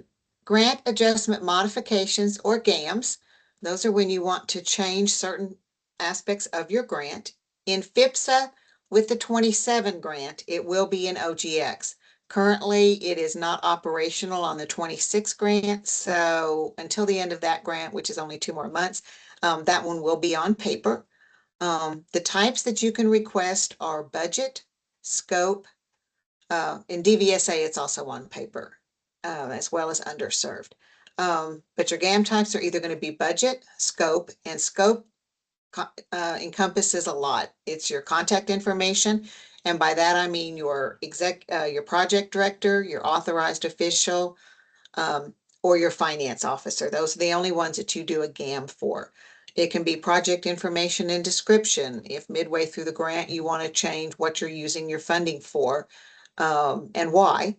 grant adjustment modifications or GAMs, those are when you want to change certain aspects of your grant. In FVPSA, with the 27 grant, it will be in OGX. Currently, it is not operational on the 26 grant, so until the end of that grant, which is only 2 more months, that one will be on paper. The types that you can request are budget, scope. In DVSA, it's also on paper, as well as underserved. But your GAM types are either going to be budget, scope, and scope encompasses a lot. It's your contact information, and by that I mean your project director, your authorized official, or your finance officer. Those are the only ones that you do a GAM for. It can be project information and description. If midway through the grant you want to change what you're using your funding for, and why,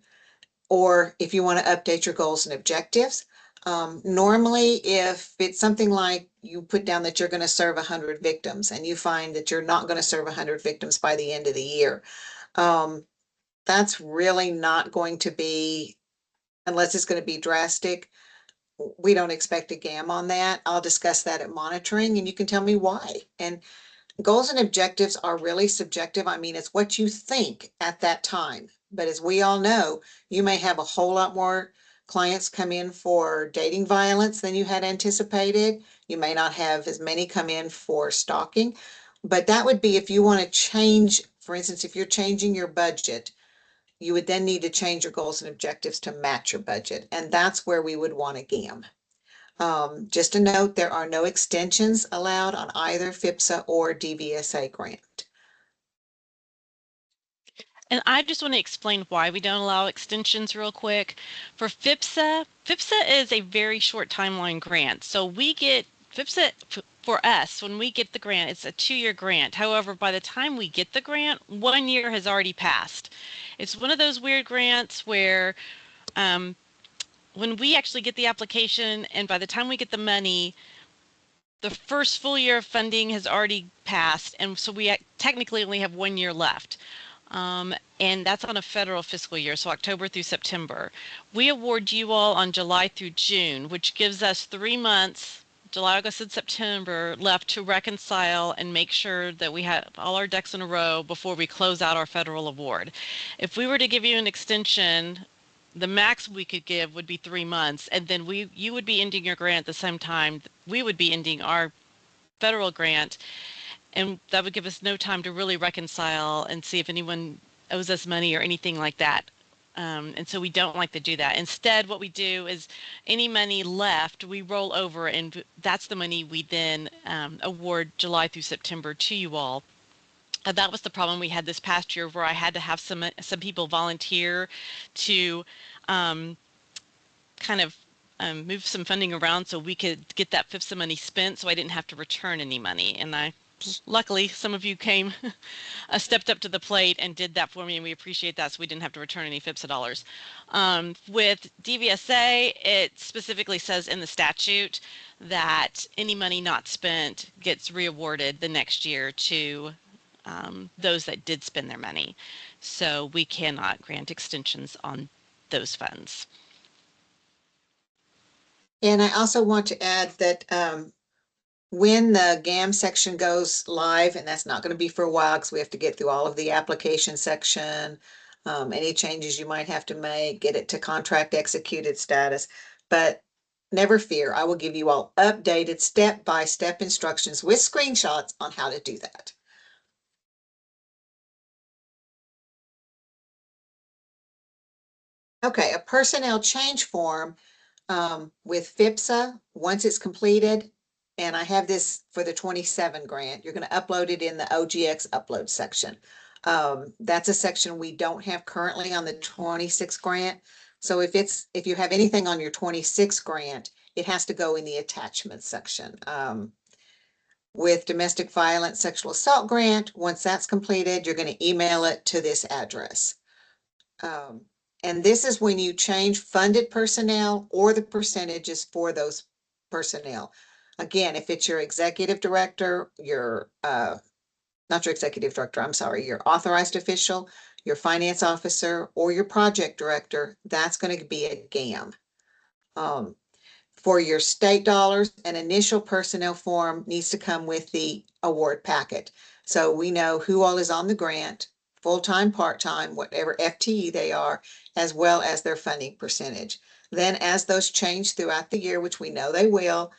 or if you want to update your goals and objectives. Normally, if it's something like you put down that you're going to serve 100 victims and you find that you're not going to serve 100 victims by the end of the year, that's really not going to be, unless it's going to be drastic, we don't expect a GAM on that. I'll discuss that at monitoring and you can tell me why. And goals and objectives are really subjective. I mean, it's what you think at that time. But as we all know, you may have a whole lot more clients come in for dating violence than you had anticipated. You may not have as many come in for stalking. But that would be if you want to change, for instance, if you're changing your budget, you would then need to change your goals and objectives to match your budget. And that's where we would want a GAM. Just a note, there are no extensions allowed on either FVPSA or DVSA grant. And I just want to explain why we don't allow extensions real quick. For FVPSA, FVPSA is a very short timeline grant. So we get FVPSA for us, when we get the grant, it's a 2-year grant. However, by the time we get the grant, 1 year has already passed. It's one of those weird grants where when we actually get the application and by the time we get the money, the first full year of funding has already passed, and so we technically only have 1 year left. And that's on a federal fiscal year, so October through September. We award you all on July through June, which gives us 3 months, July, August, and September, left to reconcile and make sure that we have all our ducks in a row before we close out our federal award. If we were to give you an extension, the max we could give would be 3 months, and then you would be ending your grant at the same time we would be ending our federal grant, and that would give us no time to really reconcile and see if anyone owes us money or anything like that. And so we don't like to do that. Instead, what we do is any money left, we roll over, and that's the money we then award July through September to you all. That was the problem we had this past year, where I had to have some people volunteer to kind kind of moved some funding around so we could get that FVPSA money spent so I didn't have to return any money. And luckily, some of you came, stepped up to the plate and did that for me, and we appreciate that so we didn't have to return any FVPSA dollars. With DVSA, it specifically says in the statute that any money not spent gets reawarded the next year to those that did spend their money. So we cannot grant extensions on those funds. And I also want to add that when the GAM section goes live, and that's not going to be for a while because we have to get through all of the application section, any changes you might have to make, get it to contract executed status. But never fear, I will give you all updated step-by-step instructions with screenshots on how to do that. Okay, a personnel change form with FVPSA, once it's completed, and I have this for the 27 grant, you're going to upload it in the OGX upload section. That's a section we don't have currently on the 26 grant. So if you have anything on your 26 grant, it has to go in the attachment section. With domestic violence sexual assault grant, once that's completed, you're going to email it to this address. And this is when you change funded personnel or the percentages for those personnel. Again, if it's your executive director, not your executive director, I'm sorry, your authorized official, your finance officer, or your project director, that's going to be a GAM. For your state dollars, an initial personnel form needs to come with the award packet. So we know who all is on the grant, full-time, part-time, whatever FTE they are, as well as their funding percentage. Then as those change throughout the year, which we know they will,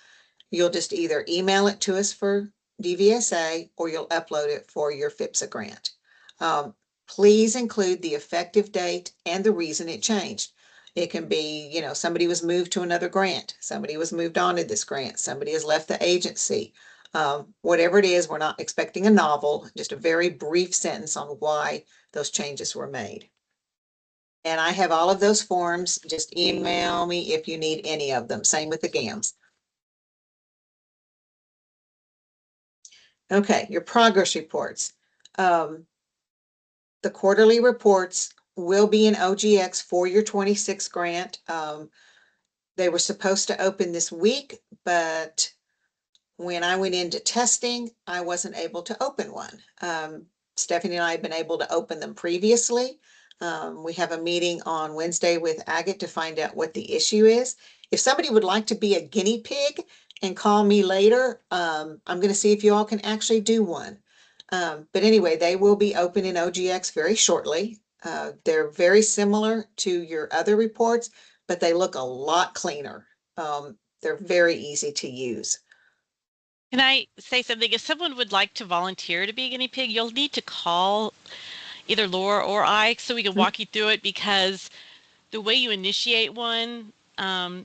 you'll just either email it to us for DVSA or you'll upload it for your FVPSA grant. Please include the effective date and the reason it changed. It can be, somebody was moved to another grant, somebody was moved on to this grant, somebody has left the agency. Whatever it is, we're not expecting a novel, just a very brief sentence on why those changes were made. And I have all of those forms. Just email me if you need any of them. Same with the GAMs. Okay, your progress reports. The quarterly reports will be in OGX for your 26 grant. They were supposed to open this week, but when I went into testing, I wasn't able to open one. Stephanie and I have been able to open them previously. We have a meeting on Wednesday with Agate to find out what the issue is. If somebody would like to be a guinea pig and call me later, I'm going to see if you all can actually do one. But anyway, they will be open in OGX very shortly. They're very similar to your other reports, but they look a lot cleaner. They're very easy to use. Can I say something? If someone would like to volunteer to be a guinea pig, you'll need to call either Laura or I so we can walk you through it, because the way you initiate one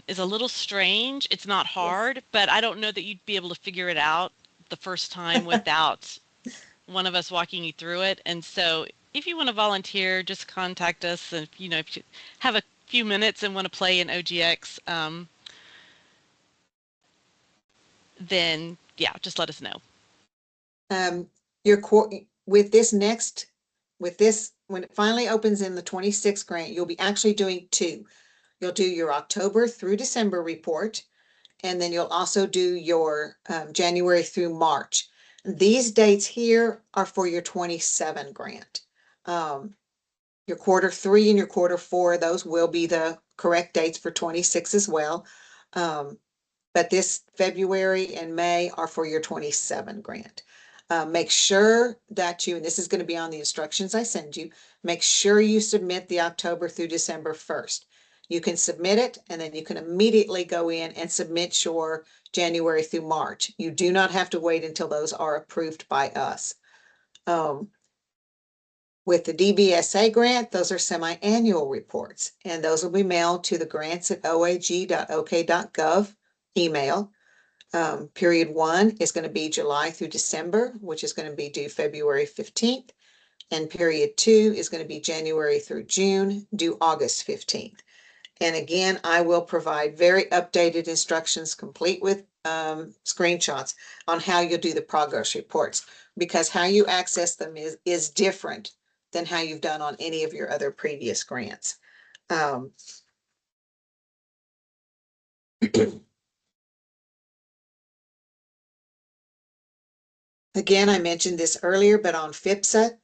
is a little strange. It's not hard, but I don't know that you'd be able to figure it out the first time without one of us walking you through it. And so if you want to volunteer, just contact us. And if you have a few minutes and want to play in OGX, then yeah, just let us know. With this, when it finally opens in the 26 grant, you'll be actually doing two. You'll do your October through December report, and then you'll also do your January through March. These dates here are for your 27 grant. Your quarter 3 and your quarter 4, those will be the correct dates for 26 as well. But this February and May are for your 27 grant. Make sure that and this is going to be on the instructions I send you, make sure you submit the October through December 1st. You can submit it, and then you can immediately go in and submit your January through March. You do not have to wait until those are approved by us. With the DVSA grant, those are semi-annual reports, and those will be mailed to the grants@oag.ok.gov email. Period 1 is going to be July through December, which is going to be due February 15th. And period 2 is going to be January through June, due August 15th. And again, I will provide very updated instructions complete with screenshots on how you'll do the progress reports, because how you access them is different than how you've done on any of your other previous grants. Again, I mentioned this earlier, but on FVPSA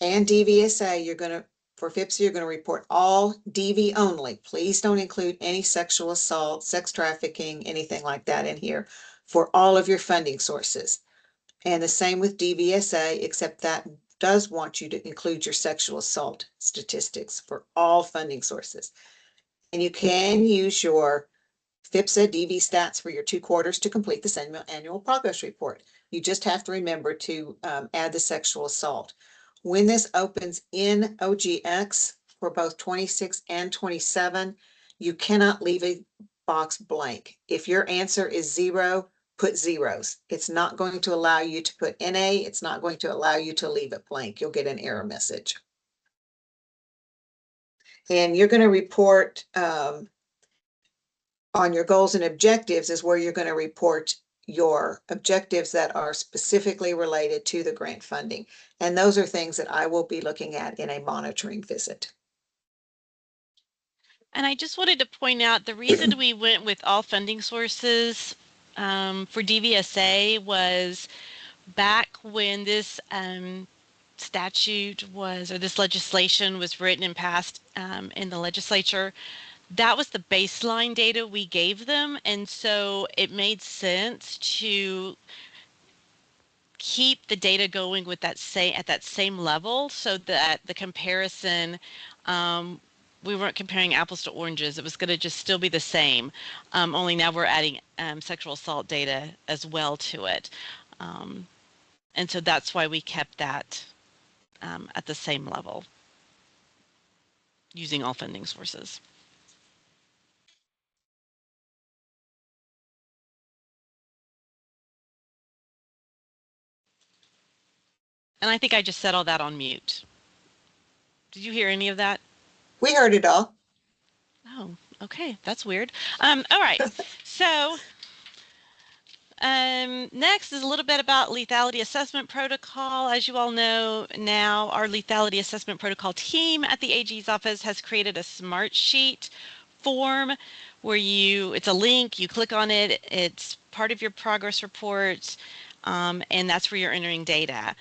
and DVSA, for FVPSA, you're going to report all DV only. Please don't include any sexual assault, sex trafficking, anything like that in here for all of your funding sources. And the same with DVSA, except that does want you to include your sexual assault statistics for all funding sources. And you can use your FVPSA DV stats for your 2 quarters to complete the annual progress report. You just have to remember to add the sexual assault. When this opens in OGX for both 26 and 27, you cannot leave a box blank. If your answer is 0, put zeros. It's not going to allow you to put NA. It's not going to allow you to leave it blank. You'll get an error message. And you're going to report on your goals and objectives is where you're going to report your objectives that are specifically related to the grant funding. And those are things that I will be looking at in a monitoring visit. And I just wanted to point out the reason we went with all funding sources for DVSA was back when this statute was, or this legislation was written and passed in the legislature, that was the baseline data we gave them. And so it made sense to keep the data going with that at that same level, so that the comparison, we weren't comparing apples to oranges. It was going to just still be the same, only now we're adding sexual assault data as well to it. And so that's why we kept that at the same level, using all funding sources. And I think I just said all that on mute. Did you hear any of that? We heard it all. Oh, okay. That's weird. All right. So next is a little bit about lethality assessment protocol. As you all know now, our lethality assessment protocol team at the AG's office has created a smart sheet form where it's a link, you click on it, it's part of your progress report, and that's where you're entering data.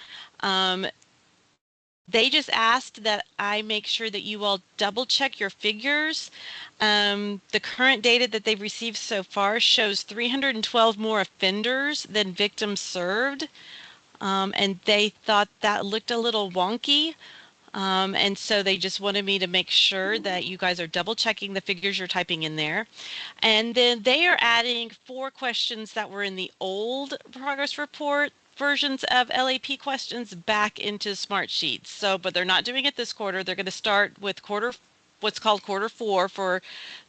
They just asked that I make sure that you all double check your figures. The current data that they've received so far shows 312 more offenders than victims served, and they thought that looked a little wonky. And so they just wanted me to make sure that you guys are double checking the figures you're typing in there. And then they are adding 4 questions that were in the old progress report versions of LAP questions back into Smart Sheets. So, but they're not doing it this quarter. They're going to start with what's called quarter 4 for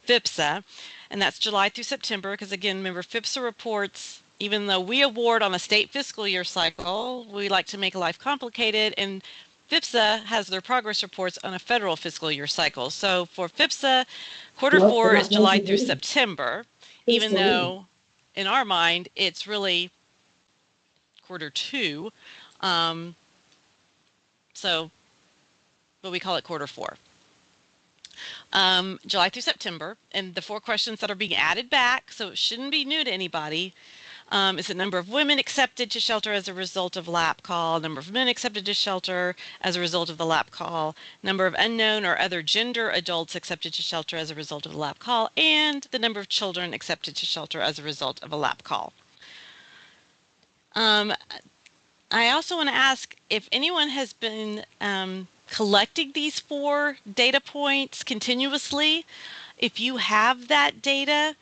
FVPSA, and that's July through September, because again, remember, FVPSA reports, even though we award on a state fiscal year cycle, we like to make life complicated, and FVPSA has their progress reports on a federal fiscal year cycle. So for FVPSA, quarter 4 is July through September, even though in our mind it's really quarter 2. So, but we call it quarter 4. July through September, and the 4 questions that are being added back, so it shouldn't be new to anybody, is the number of women accepted to shelter as a result of LAP call, number of men accepted to shelter as a result of the LAP call, number of unknown or other gender adults accepted to shelter as a result of the LAP call, and the number of children accepted to shelter as a result of a LAP call. I also want to ask if anyone has been collecting these 4 data points continuously. If you have that data,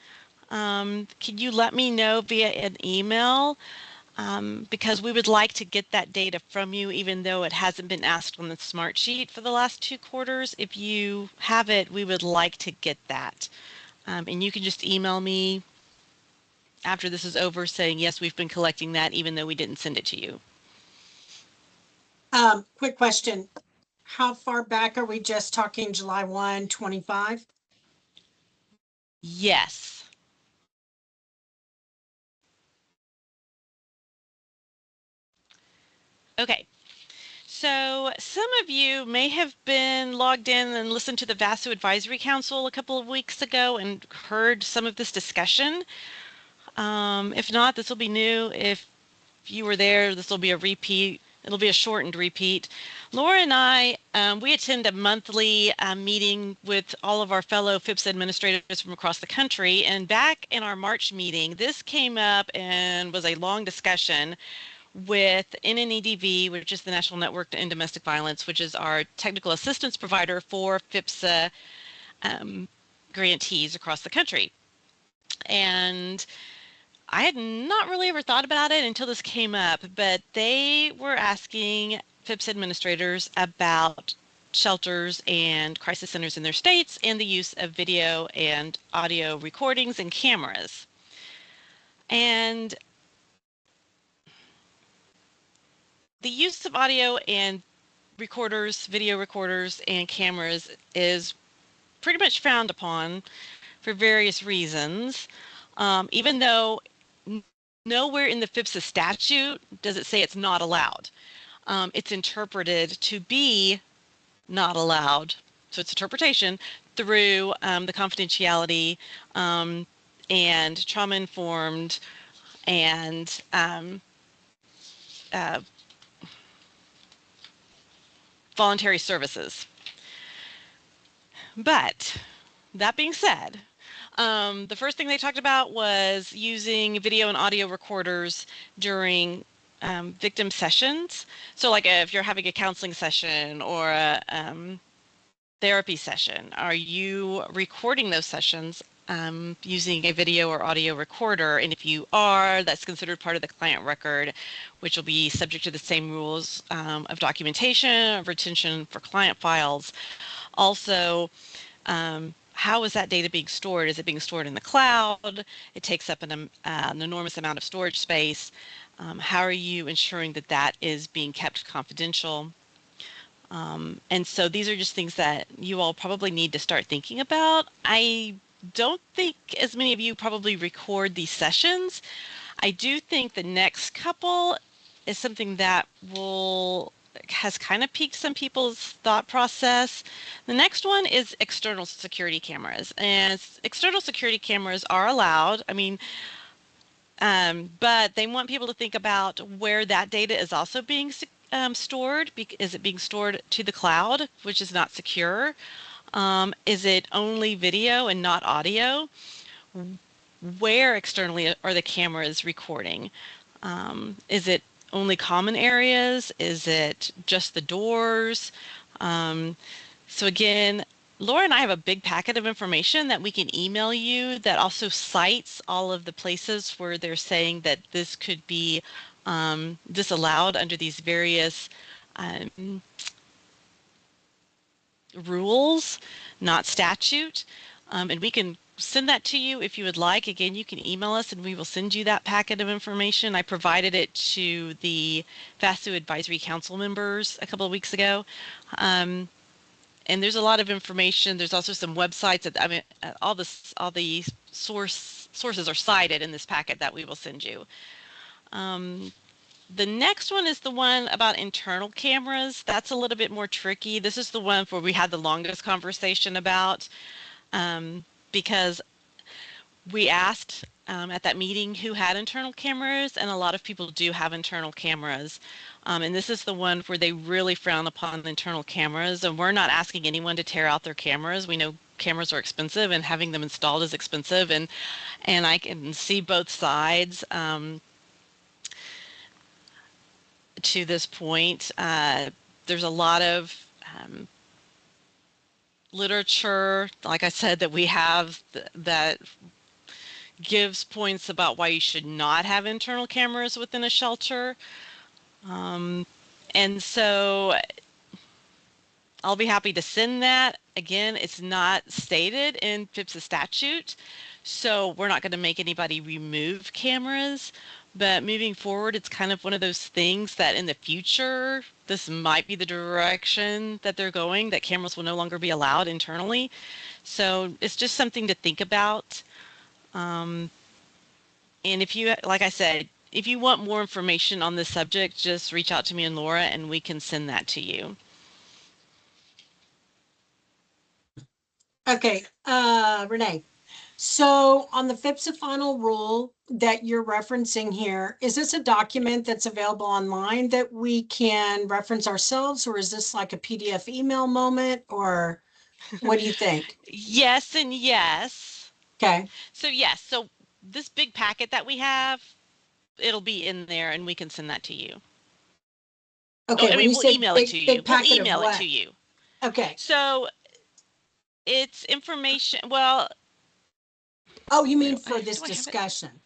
can you let me know via an email? Because we would like to get that data from you, even though it hasn't been asked on the Smart Sheet for the last 2 quarters. If you have it, we would like to get that. And you can just email me after this is over saying, yes, we've been collecting that, even though we didn't send it to you. Quick question. How far back are we just talking? July 1, 25? Yes. Okay. So some of you may have been logged in and listened to the VASU Advisory Council a couple of weeks ago and heard some of this discussion. If not, this will be new. If you were there, this will be a repeat. It'll be a shortened repeat. Laura and I, we attend a monthly meeting with all of our fellow FIPS administrators from across the country. And back in our March meeting, this came up and was a long discussion with NNEDV, which is the National Network to End Domestic Violence, which is our technical assistance provider for FVPSA grantees across the country. And I had not really ever thought about it until this came up, but they were asking FIPS administrators about shelters and crisis centers in their states and the use of video and audio recordings and cameras. And the use of audio and recorders, video recorders, and cameras is pretty much frowned upon for various reasons, even though nowhere in the FVPSA statute does it say it's not allowed. It's interpreted to be not allowed, so it's interpretation through the confidentiality and trauma-informed and uh, voluntary services. But that being said, the first thing they talked about was using video and audio recorders during victim sessions. So like if you're having a counseling session or a therapy session, are you recording those sessions using a video or audio recorder? And if you are, that's considered part of the client record, which will be subject to the same rules of documentation, of retention for client files. Also, how is that data being stored? Is it being stored in the cloud? It takes up an enormous amount of storage space. How are you ensuring that that is being kept confidential? And so these are just things that you all probably need to start thinking about. I don't think as many of you probably record these sessions. I do think the next couple is something that has kind of piqued some people's thought process. The next one is external security cameras, and external security cameras are allowed. I mean, but they want people to think about where that data is also being stored. Is it being stored to the cloud, which is not secure? Is it only video and not audio? Where externally are the cameras recording? Is it only common areas? Is it just the doors? So again, Laura and I have a big packet of information that we can email you that also cites all of the places where they're saying that this could be disallowed under these various rules, not statute. And we can send that to you if you would like. Again, you can email us and we will send you that packet of information. I provided it to the FASU Advisory Council members a couple of weeks ago. And there's a lot of information. There's also some websites that, I mean, all the sources are cited in this packet that we will send you. The next one is the one about internal cameras. That's a little bit more tricky. This is the one where we had the longest conversation about because we asked at that meeting who had internal cameras, and a lot of people do have internal cameras. And this is the one where they really frown upon the internal cameras, and we're not asking anyone to tear out their cameras. We know cameras are expensive, and having them installed is expensive, and I can see both sides. To this point, there's a lot of literature, like I said, that we have that gives points about why you should not have internal cameras within a shelter. And so I'll be happy to send that. Again, it's not stated in FVPSA statute, so we're not going to make anybody remove cameras, But moving forward, it's kind of one of those things that in the future, this might be the direction that they're going, that cameras will no longer be allowed internally. So it's just something to think about. Um, and if you, like I said, if you want more information on this subject, just reach out to me and Laura, and we can send that to you. Okay, Renee. So on the FVPSA final rule that you're referencing here, is this a document that's available online that we can reference ourselves, or is this like a PDF email moment, or what do you think? Yes and yes. Okay, So yes, so this big packet that we have, it'll be in there and we can send that to you. Oh, okay, I when mean, you we'll say email it big, to you. big We'll packet of email it to what? you. Okay. So it's information. Well, Oh, you where mean for do this I have it? discussion?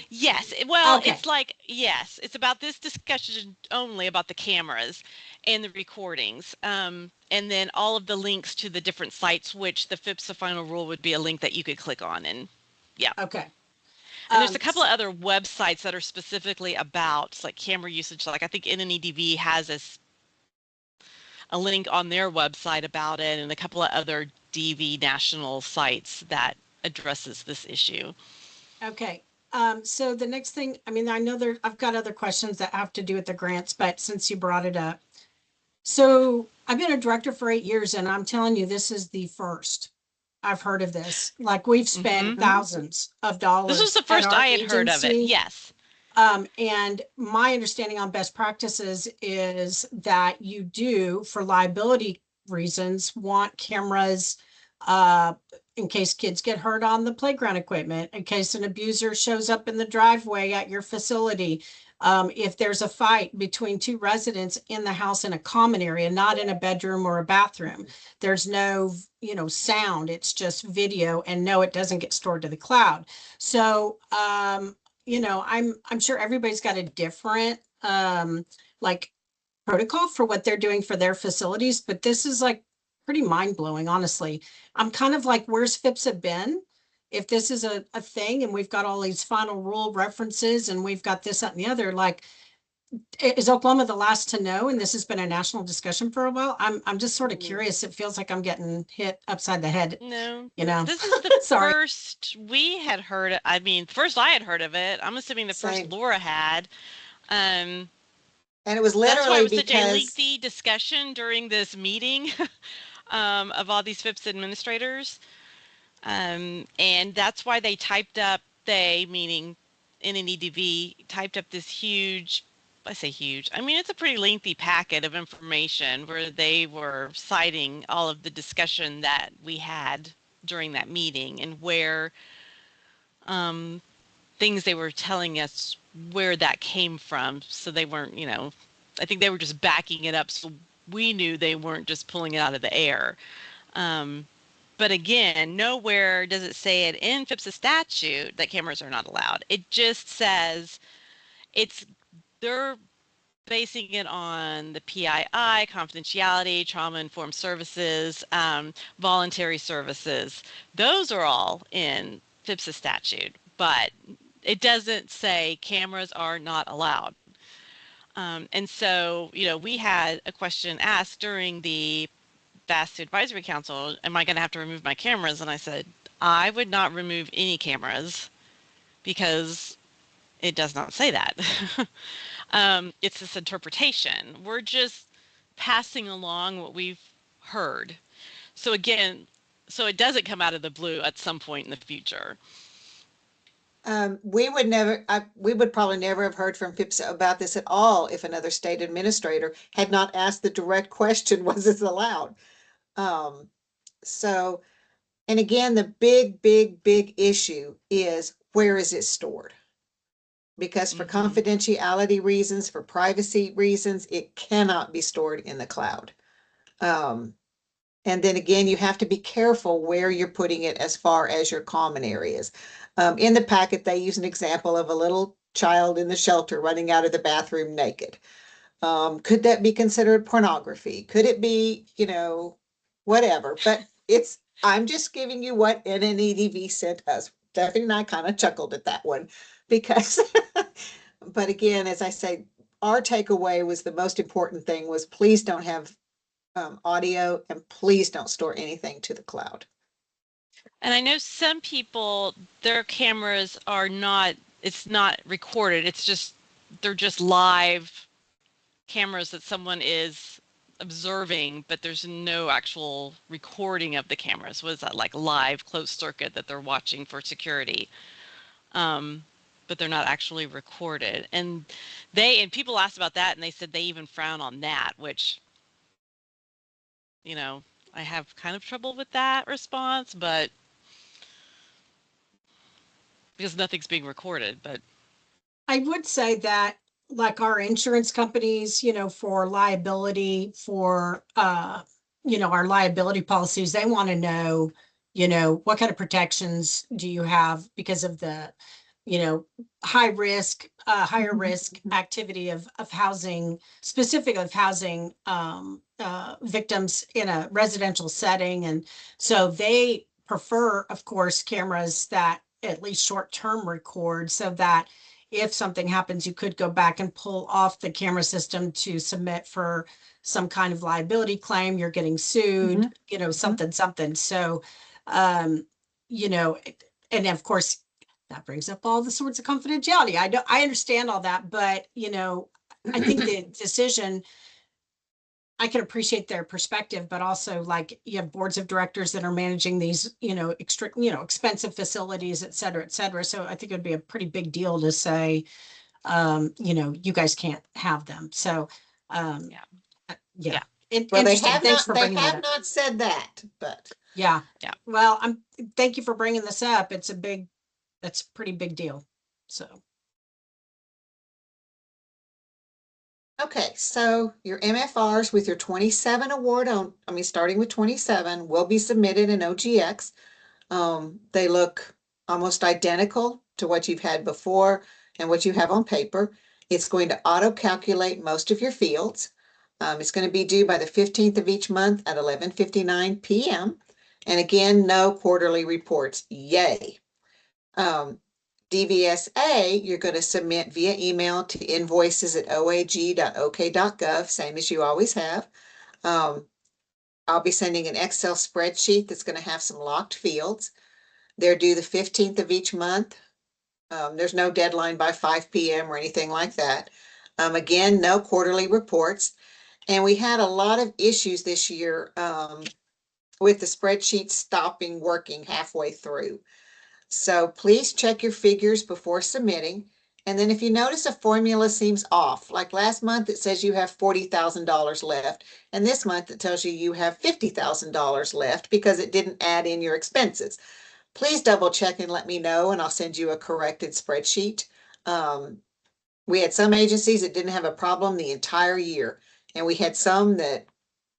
Yes. Well, Okay, it's like, yes, it's about this discussion only about the cameras and the recordings. And then all of the links to the different sites, which the FIPSA final rule would be a link that you could click on. And yeah. okay. And there's a couple So, of other websites that are specifically about like camera usage. Like I think NNEDV has a link on their website about it, and a couple of other DV national sites that addresses this issue. okay. So the next thing, I mean, I know I've got other questions that have to do with the grants, but since you brought it up. So I've been a director for 8 years and I'm telling you, this is the first I've heard of this. Like we've Hmm. spent thousands of This was dollars the at first our I had heard of it. agency. Yes. And my understanding on best practices is that you do, for liability reasons, want cameras uh, in case kids get hurt on the playground equipment, in case an abuser shows up in the driveway at your facility, if there's a fight between two residents in the house in a common area, not in a bedroom or a bathroom. There's no, sound. It's just video, and no, it doesn't get stored to the cloud. So, I'm sure everybody's got a different like protocol for what they're doing for their facilities, but this is like pretty mind-blowing, honestly. I'm kind of like, where's FIPSA been? If this is a thing and we've got all these final rule references and we've got this, that, and the other, like, is Oklahoma the last to know? And this has been a national discussion for a while. I'm just sort of curious. It feels like I'm getting hit upside the head, No, you know. this is the Sorry. first we had heard. I mean, first I had heard of it. I'm assuming the first Same. Laura had. Um, And it was that's why it literally was such a because, lengthy discussion during this meeting of all these FIPS administrators. And that's why they typed up, they, meaning NNEDV, typed up this huge, I say huge, I mean, it's a pretty lengthy packet of information where they were citing all of the discussion that we had during that meeting and where um, things they were telling us where that came from. So they weren't, I think they were just backing it up so we knew they weren't just pulling it out of the air. Um, but again, nowhere does it say it in FIPSA statute that cameras are not allowed. It just says it's they're basing it on the PII, confidentiality, trauma-informed services, voluntary services. Those are all in FIPSA statute, but it doesn't say cameras are not allowed. And so, we had a question asked during the FAST Advisory Council, am I going to have to remove my cameras? And I said, I would not remove any cameras because it does not say that. It's this interpretation. We're just passing along what we've heard. So again, so it doesn't come out of the blue at some point in the future. we would probably never have heard from FIPSA about this at all if another state administrator had not asked the direct question, was this allowed? Um, so, and again, the big, big, big issue is, where is it stored? Because for Hmm. confidentiality reasons, for privacy reasons, it cannot be stored in the cloud. Um, and then again, you have to be careful where you're putting it as far as your common areas. In the packet, they use an example of a little child in the shelter running out of the bathroom naked. Could that be considered pornography? Could it be, whatever? But I'm just giving you what NNEDV sent us Stephanie and I kind of chuckled at that one because, but again, as I say, our takeaway was the most important thing was please don't have audio and please don't store anything to the cloud. And I know some people, their cameras are not, it's not recorded. It's just, they're just live cameras that someone is observing, but there's no actual recording of the cameras. What is that, like live closed circuit that they're watching for security? But they're not actually recorded. And people asked about that and they said they even frown on that, which, you know, I have kind of trouble with that response, but because nothing's being recorded, but I would say that like our insurance companies, for liability, for our liability policies, they want to know, what kind of protections do you have because of the, high risk, higher risk activity of housing, specific of housing victims in a residential setting. And so they prefer, of course, cameras that at least short-term record so that if something happens, you could go back and pull off the camera system to submit for some kind of liability claim. You're getting sued, something. So, um, you know, and of course, that brings up all the sorts of confidentiality. I understand all that, but I think the decision, I can appreciate their perspective, but also like you have boards of directors that are managing these, expensive facilities, et cetera, et cetera. So I think it'd be a pretty big deal to say, you guys can't have them. So, yeah. yeah. Well, Interesting. Thanks for they bringing that have up. not said that, but Yeah. Yeah. Well, thank you for bringing this up. That's a pretty big deal. So. okay, so your MFRs with your 27 award starting with 27 will be submitted in OGX. They look almost identical to what you've had before and what you have on paper. It's going to auto-calculate most of your fields. It's going to be due by the 15th of each month at 11:59 p.m. And again, no quarterly reports. Yay. DVSA, you're going to submit via email to invoices@oag.ok.gov, same as you always have. I'll be sending an Excel spreadsheet that's going to have some locked fields. They're due the 15th of each month. There's no deadline by 5 p.m. or anything like that. Again, no quarterly reports. And we had a lot of issues this year with the spreadsheet stopping working halfway through. So please check your figures before submitting. And then if you notice a formula seems off, like last month it says you have $40,000 left, and this month it tells you you have $50,000 left because it didn't add in your expenses. Please double check and let me know, and I'll send you a corrected spreadsheet. We had some agencies that didn't have a problem the entire year, and we had some that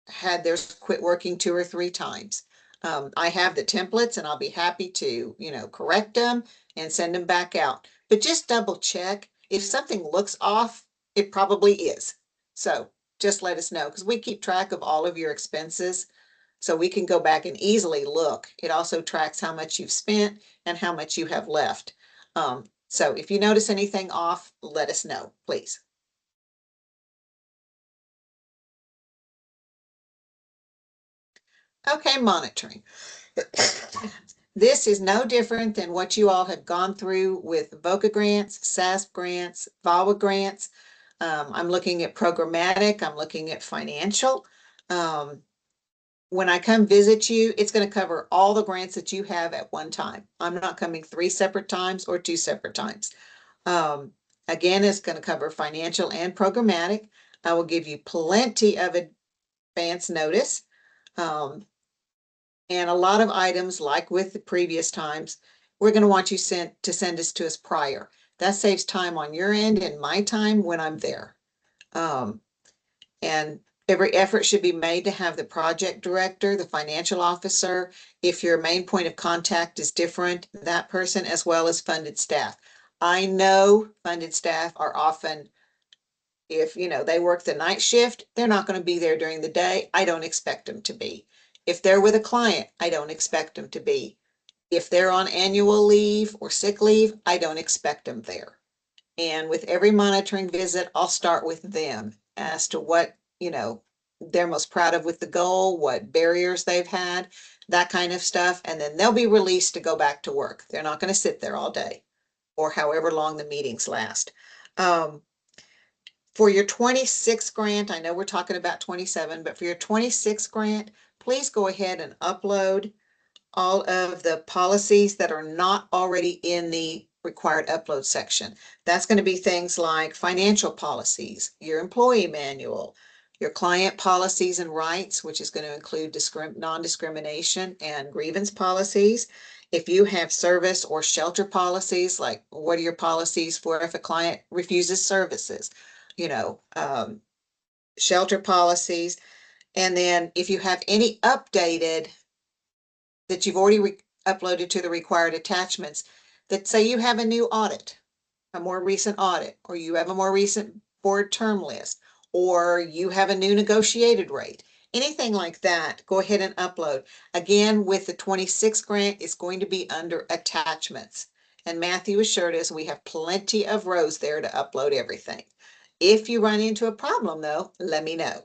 had theirs quit working 2 or 3 times. I have the templates and I'll be happy to, correct them and send them back out. But just double check. If something looks off, it probably is. So just let us know because we keep track of all of your expenses. So we can go back and easily look. It also tracks how much you've spent and how much you have left. So if you notice anything off, let us know, please. Okay, monitoring. This is no different than what you all have gone through with VOCA grants, SASP grants, VAWA grants. I'm looking at programmatic, I'm looking at financial. When I come visit you, it's going to cover all the grants that you have at one time. I'm not coming 3 separate times or 2 separate times. Again, it's going to cover financial and programmatic. I will give you plenty of advance notice. And a lot of items, like with the previous times, we're going to want you to send us to us prior. That saves time on your end and my time when I'm there. And every effort should be made to have the project director, the financial officer, if your main point of contact is different, that person, as well as funded staff. I know funded staff are often, if they work the night shift, they're not going to be there during the day. I don't expect them to be. If they're with a client, I don't expect them to be. If they're on annual leave or sick leave, I don't expect them there. And with every monitoring visit, I'll start with them as to what, they're most proud of with the goal, what barriers they've had, that kind of stuff. And then they'll be released to go back to work. They're not going to sit there all day or however long the meetings last. For your 26 grant, I know we're talking about 27, but for your 26 grant, please go ahead and upload all of the policies that are not already in the required upload section. That's going to be things like financial policies, your employee manual, your client policies and rights, which is going to include non-discrimination and grievance policies. If you have service or shelter policies, like what are your policies for if a client refuses services, shelter policies. And then if you have any updated that you've already uploaded to the required attachments, that say you have a new audit, a more recent audit, or you have a more recent board term list, or you have a new negotiated rate, anything like that, go ahead and upload. Again, with the 26 grant, it's going to be under attachments. And Matthew assured us we have plenty of rows there to upload everything. If you run into a problem though, let me know.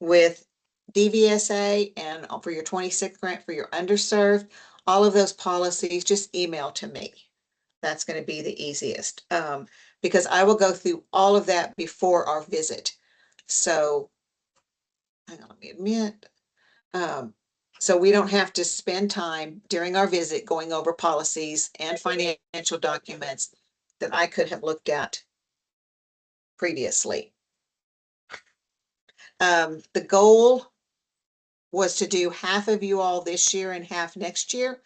With DVSA and for your 26th grant for your underserved, all of those policies, just email to me. That's going to be the easiest because I will go through all of that before our visit. So, hang on, let me admit. So we don't have to spend time during our visit going over policies and financial documents that I could have looked at previously. The goal was to do half of you all this year and half next year.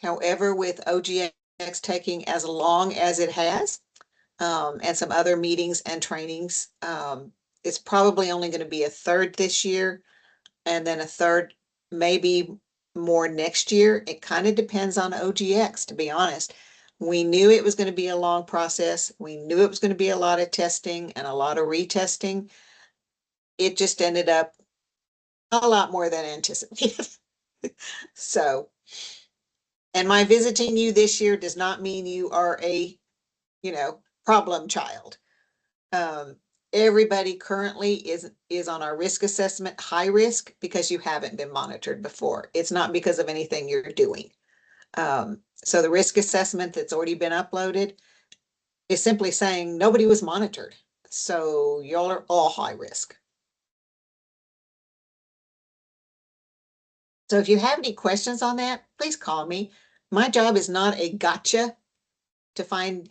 However, with OGX taking as long as it has, and some other meetings and trainings, it's probably only going to be a third this year and then a third, maybe more next year. It kind of depends on OGX, to be honest. We knew it was going to be a long process. We knew it was going to be a lot of testing and a lot of retesting. It just ended up a lot more than anticipated. So, and my visiting you this year does not mean you are a, problem child. Everybody currently is on our risk assessment high risk because you haven't been monitored before. It's not because of anything you're doing. So the risk assessment that's already been uploaded is simply saying nobody was monitored. So y'all are all high risk. So if you have any questions on that, please call me. My job is not a gotcha to find,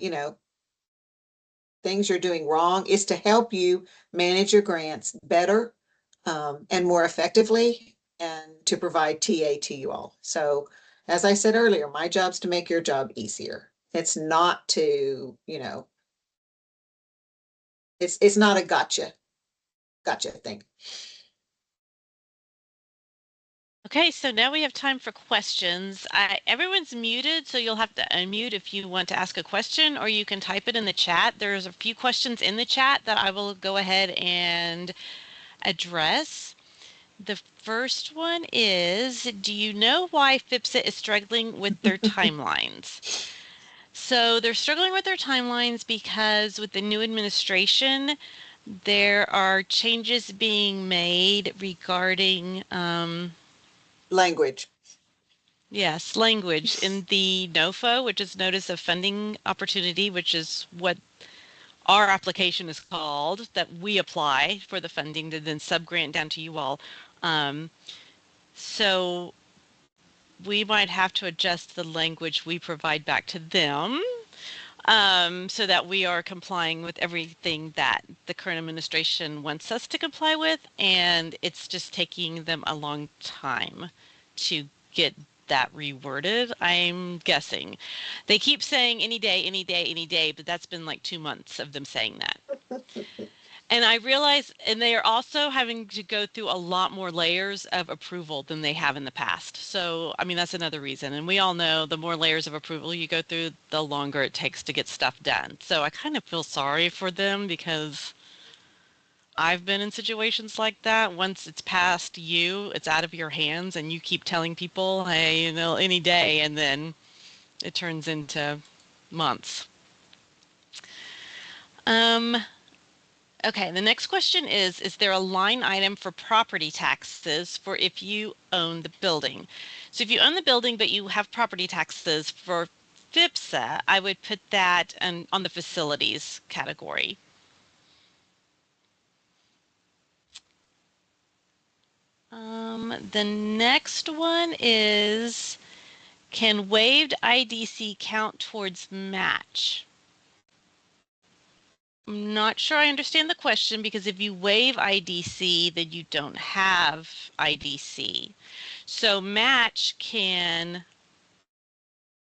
things you're doing wrong. It's to help you manage your grants better and more effectively and to provide TA to you all. So as I said earlier, my job's to make your job easier. It's not to, it's not a gotcha thing. Okay, so now we have time for questions. Everyone's muted, so you'll have to unmute if you want to ask a question, or you can type it in the chat. There's a few questions in the chat that I will go ahead and address. The first one is, do you know why FVPSA is struggling with their timelines? So they're struggling with their timelines because with the new administration, there are changes being made regarding Language. yes, language in the NOFO, which is Notice of Funding Opportunity, which is what our application is called, that we apply for the funding to then subgrant down to you all. So we might have to adjust the language we provide back to them so that we are complying with everything that the current administration wants us to comply with, and it's just taking them a long time to get that reworded, I'm guessing. They keep saying any day, any day, any day, but that's been like 2 months of them saying that. And I realize, and they are also having to go through a lot more layers of approval than they have in the past. So, I mean, that's another reason. And we all know the more layers of approval you go through, the longer it takes to get stuff done. So I kind of feel sorry for them because I've been in situations like that. Once it's past you, it's out of your hands, and you keep telling people, hey, any day, and then it turns into months. Um, okay, the next question is there a line item for property taxes for if you own the building? So if you own the building but you have property taxes for FVPSA, I would put that on the facilities category. The next one is, can waived IDC count towards match? I'm not sure I understand the question, because if you waive IDC, then you don't have IDC. So match can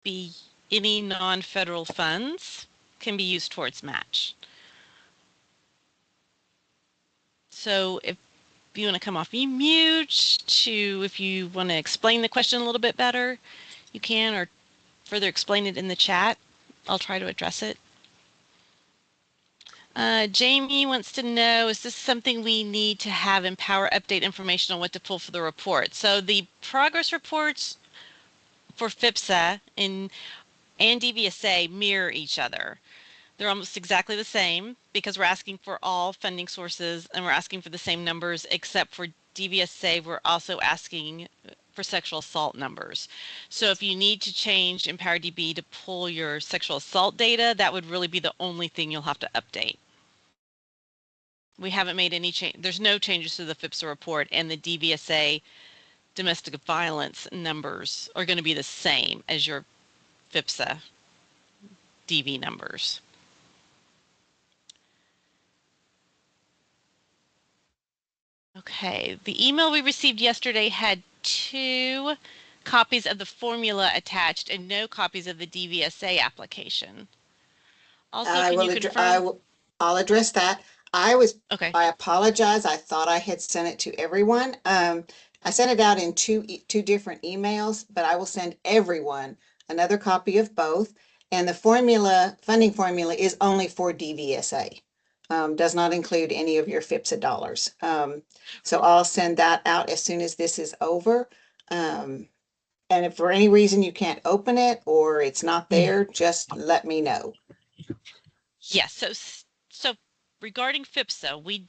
be any non-federal funds can be used towards match. So if you want to come off mute if you want to explain the question a little bit better, you can, or further explain it in the chat. I'll try to address it. Jamie wants to know, is this something we need to have in Power Update information on what to pull for the report? So the progress reports for FVPSA and DVSA mirror each other. They're almost exactly the same, because we're asking for all funding sources and we're asking for the same numbers, except for DVSA, we're also asking for sexual assault numbers. So if you need to change EmpowerDB to pull your sexual assault data, that would really be the only thing you'll have to update. We haven't made any change. There's no changes to the FVPSA report, and the DVSA domestic violence numbers are going to be the same as your FVPSA DV numbers. Okay, the email we received yesterday had 2 copies of the formula attached and no copies of the DVSA application. Also, can you confirm? I'll address that. Okay. I apologize. I thought I had sent it to everyone. I sent it out in two different emails, but I will send everyone another copy of both. And the funding formula is only for DVSA. Does not include any of your FVPSA dollars. So I'll send that out as soon as this is over. And if for any reason you can't open it or it's not there, just let me know. Yes. So regarding FVPSA, we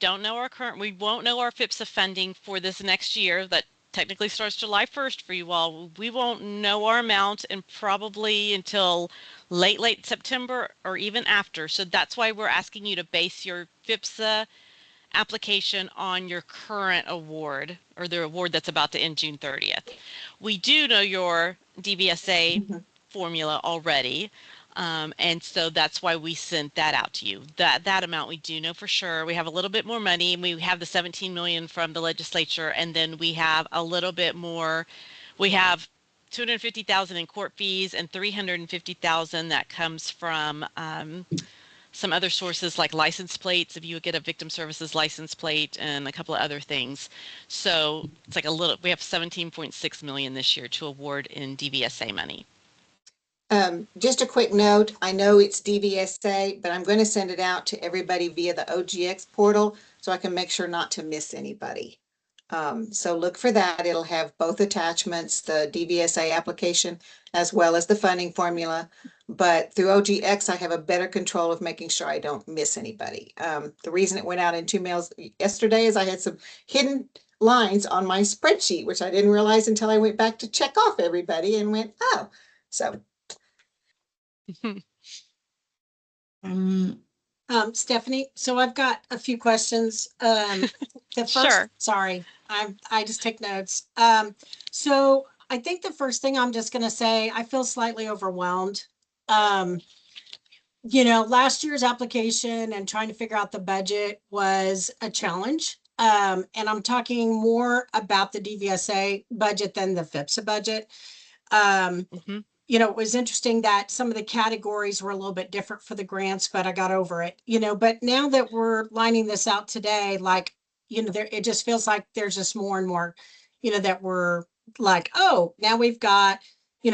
won't know our FVPSA funding for this next year that technically starts July 1st for you all. We won't know our amount and probably until late September or even after. So that's why we're asking you to base your FVPSA application on your current award, or the award that's about to end June 30th. We do know your DVSA formula already. And so that's why we sent that out to you. That amount we do know for sure. We have a little bit more money. We have the 17 million from the legislature, and then we have a little bit more. We have 250,000 in court fees and 350,000 that comes from some other sources like license plates, if you would get a victim services license plate, and a couple of other things. So it's like we have 17.6 million this year to award in DVSA money. Just a quick note, I know it's DVSA, but I'm going to send it out to everybody via the OGX portal so I can make sure not to miss anybody. So look for that. It'll have both attachments, the DVSA application as well as the funding formula. But through OGX, I have a better control of making sure I don't miss anybody. The reason it went out in 2 mails yesterday is I had some hidden lines on my spreadsheet, which I didn't realize until I went back to check off everybody and went, oh, so. Stephanie, so I've got a few questions. The first, Sure. Sorry, I just take notes. So I think the first thing I'm just gonna say, I feel slightly overwhelmed. Last year's application and trying to figure out the budget was a challenge. And I'm talking more about the DVSA budget than the FVPSA budget. It was interesting that some of the categories were a little bit different for the grants, but I got over it, but now that we're lining this out today, it just feels like there's just more and more, that we're like, oh, now we've got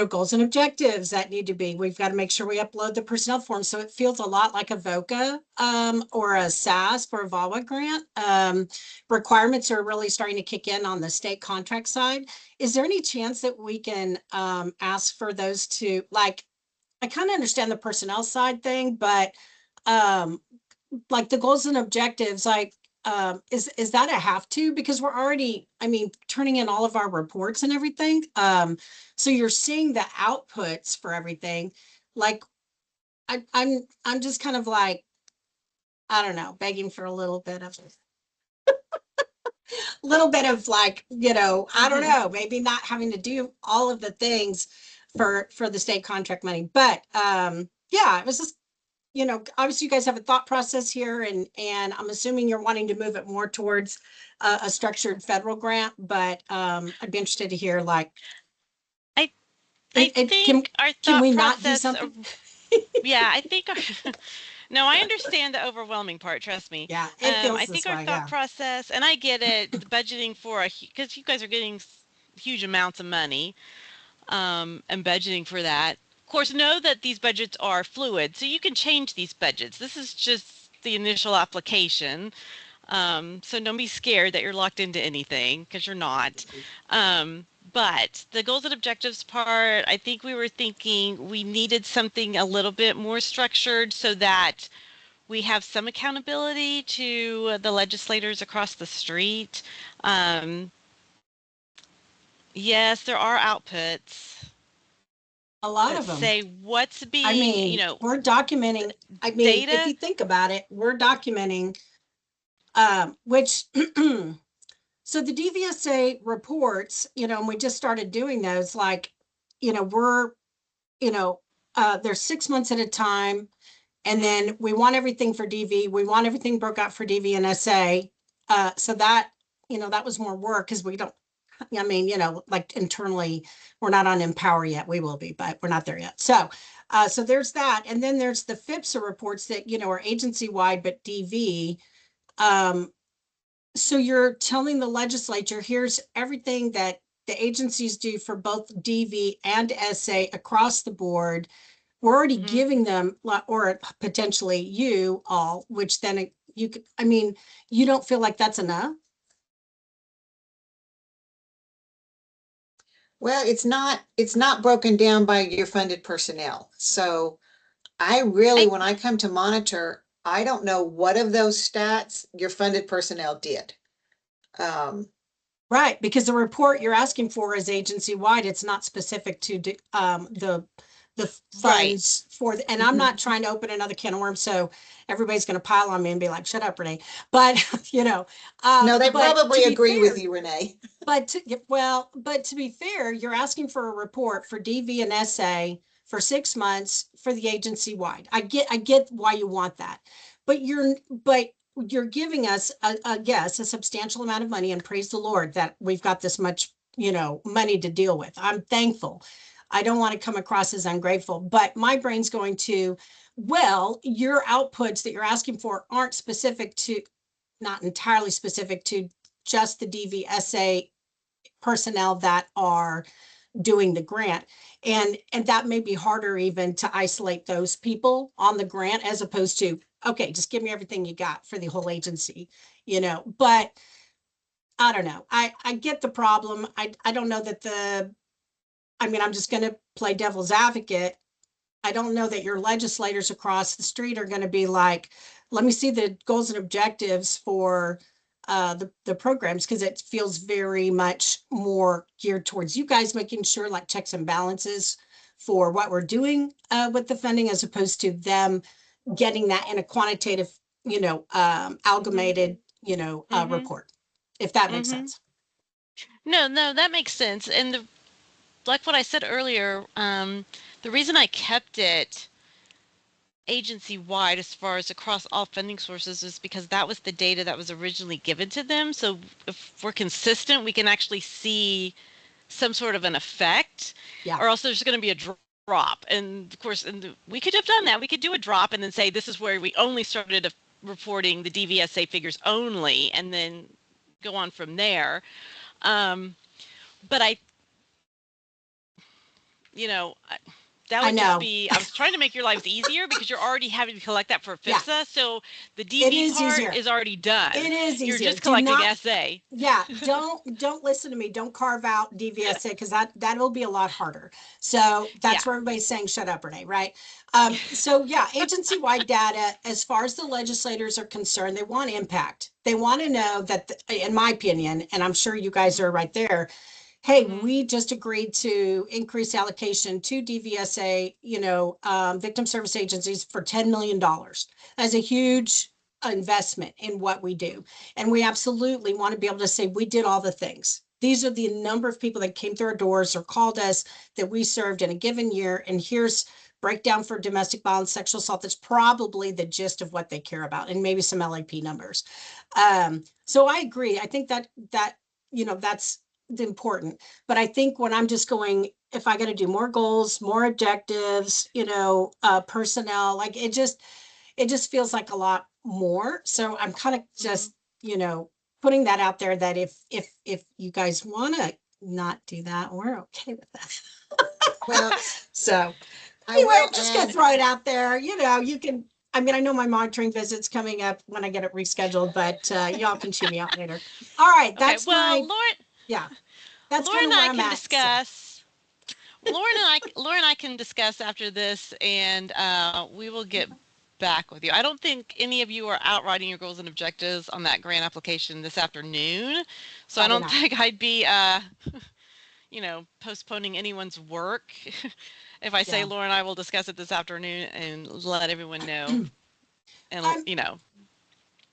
goals and objectives that need to be. We've got to make sure we upload the personnel form. So it feels a lot like a VOCA or a SASP or a VAWA grant. Requirements are really starting to kick in on the state contract side. Is there any chance that we can ask for those to, like, I kind of understand the personnel side thing, but like the goals and objectives, like, is that a have to? Because we're already, I mean, turning in all of our reports and everything. So you're seeing the outputs for everything. Like, I'm just kind of like, I don't know, begging for a little bit of like, I don't know, maybe not having to do all of the things for the state contract money. But yeah, it was just, obviously you guys have a thought process here, and I'm assuming you're wanting to move it more towards a structured federal grant, but I'd be interested to hear, like, I I can think our can thought we not do process, something? yeah, I think our, no, I understand the overwhelming part, trust me. Yeah, it feels I think this our way. thought Yeah. process, and I get it, the budgeting for because you guys are getting huge amounts of money, and budgeting for that. Of course, know that these budgets are fluid, so you can change these budgets. This is just the initial application. So don't be scared that you're locked into anything, because you're not. But the goals and objectives part, I think we were thinking we needed something a little bit more structured so that we have some accountability to the legislators across the street. Um, yes, there are outputs A lot that of them. say what's I being, mean, we're documenting. I mean, if data. you think about it, we're documenting, which so the DVSA reports, and we just started doing those, like, we're, they're 6 months at a time. And then we want everything for DV. We want everything broke out for DV and SA. So that, that was more work because we don't, I mean, like internally, we're not on Empower yet. We will be, but we're not there yet. So there's that. And then there's the FVPSA reports that, are agency wide, but DV. So you're telling the legislature, here's everything that the agencies do for both DV and SA across the board. We're already Mhm. giving them, or potentially you all, which then you could, I mean, you don't feel like that's enough? Well, it's not broken down by your funded personnel. So I really, I when I come to monitor, I don't know what of those stats your funded personnel did. Um, Right, because the report you're asking for is agency wide. It's not specific to the right. funds for, and I'm mhm. not trying to open another can of worms, so everybody's going to pile on me and be like, "Shut up, Renee." But No, they but to probably be agree with fair, you, Renee. but to be fair, you're asking for a report for DV and SA for 6 months for the agency wide. I get why you want that, but you're giving us a substantial amount of money, and praise the Lord that we've got this much, money to deal with. I'm thankful. I don't want to come across as ungrateful, but my brain's going to, well, your outputs that you're asking for aren't specific to, not entirely specific to just the DVSA personnel that are doing the grant. And that may be harder even to isolate those people on the grant as opposed to, okay, just give me everything you got for the whole agency, but I don't know. I get the problem. I don't know that I mean, I'm just going to play devil's advocate. I don't know that your legislators across the street are going to be like, let me see the goals and objectives for the programs, because it feels very much more geared towards you guys making sure, like, checks and balances for what we're doing with the funding, as opposed to them getting that in a quantitative, Mhm. amalgamated, Mhm. report, if that makes Mhm. sense. No, no, that makes sense. And like what I said earlier, the reason I kept it agency wide as far as across all funding sources is because that was the data that was originally given to them. So if we're consistent, we can actually see some sort of an effect, Yeah. or else there's going to be a drop. And of course, we could have done that. We could do a drop and then say this is where we only started reporting the DVSA figures only, and then go on from there. Um, but you know, that I would just know. be, I was trying to make your lives easier because you're already having to collect that for Yeah, FVPSA. So the it DV is part easier. is already done. It is You're easier. just Do collecting not, SA. yeah, don't listen to me. Don't carve out DVSA because that'll be a lot harder. So Yeah. that's where everybody's saying, shut up, Renee, right? So yeah, agency-wide data, as far as the legislators are concerned, they want impact. They want to know that, in my opinion, and I'm sure you guys are right there, hey, Mm-hmm. we just agreed to increase allocation to DVSA, victim service agencies for $10 million. That's a huge investment in what we do. And we absolutely want to be able to say we did all the things. These are the number of people that came through our doors or called us that we served in a given year. And here's breakdown for domestic violence, sexual assault. That's probably the gist of what they care about, and maybe some LAP numbers. So I agree. I think that's important. But I think when I'm just going, if I got to do more goals, more objectives, personnel, like it just feels like a lot more. So I'm kind of Mm-hmm. just, putting that out there that if you guys want to not do that, we're okay with that. Well, So I anyway, I'm will just gonna add, throw it out there. You can. I mean, I know my monitoring visit's coming up when I get it rescheduled, but y'all can chew me out later. All right, Okay. that's Well, my yeah. That's Lauren kind of and where I I'm can at. So discuss. Lauren and I can discuss after this, and we will get back with you. I don't think any of you are out writing your goals and objectives on that grant application this afternoon, so I probably don't not. think I'd be, postponing anyone's work if I say Yeah. Lauren and I will discuss it this afternoon and let everyone know. And I'm.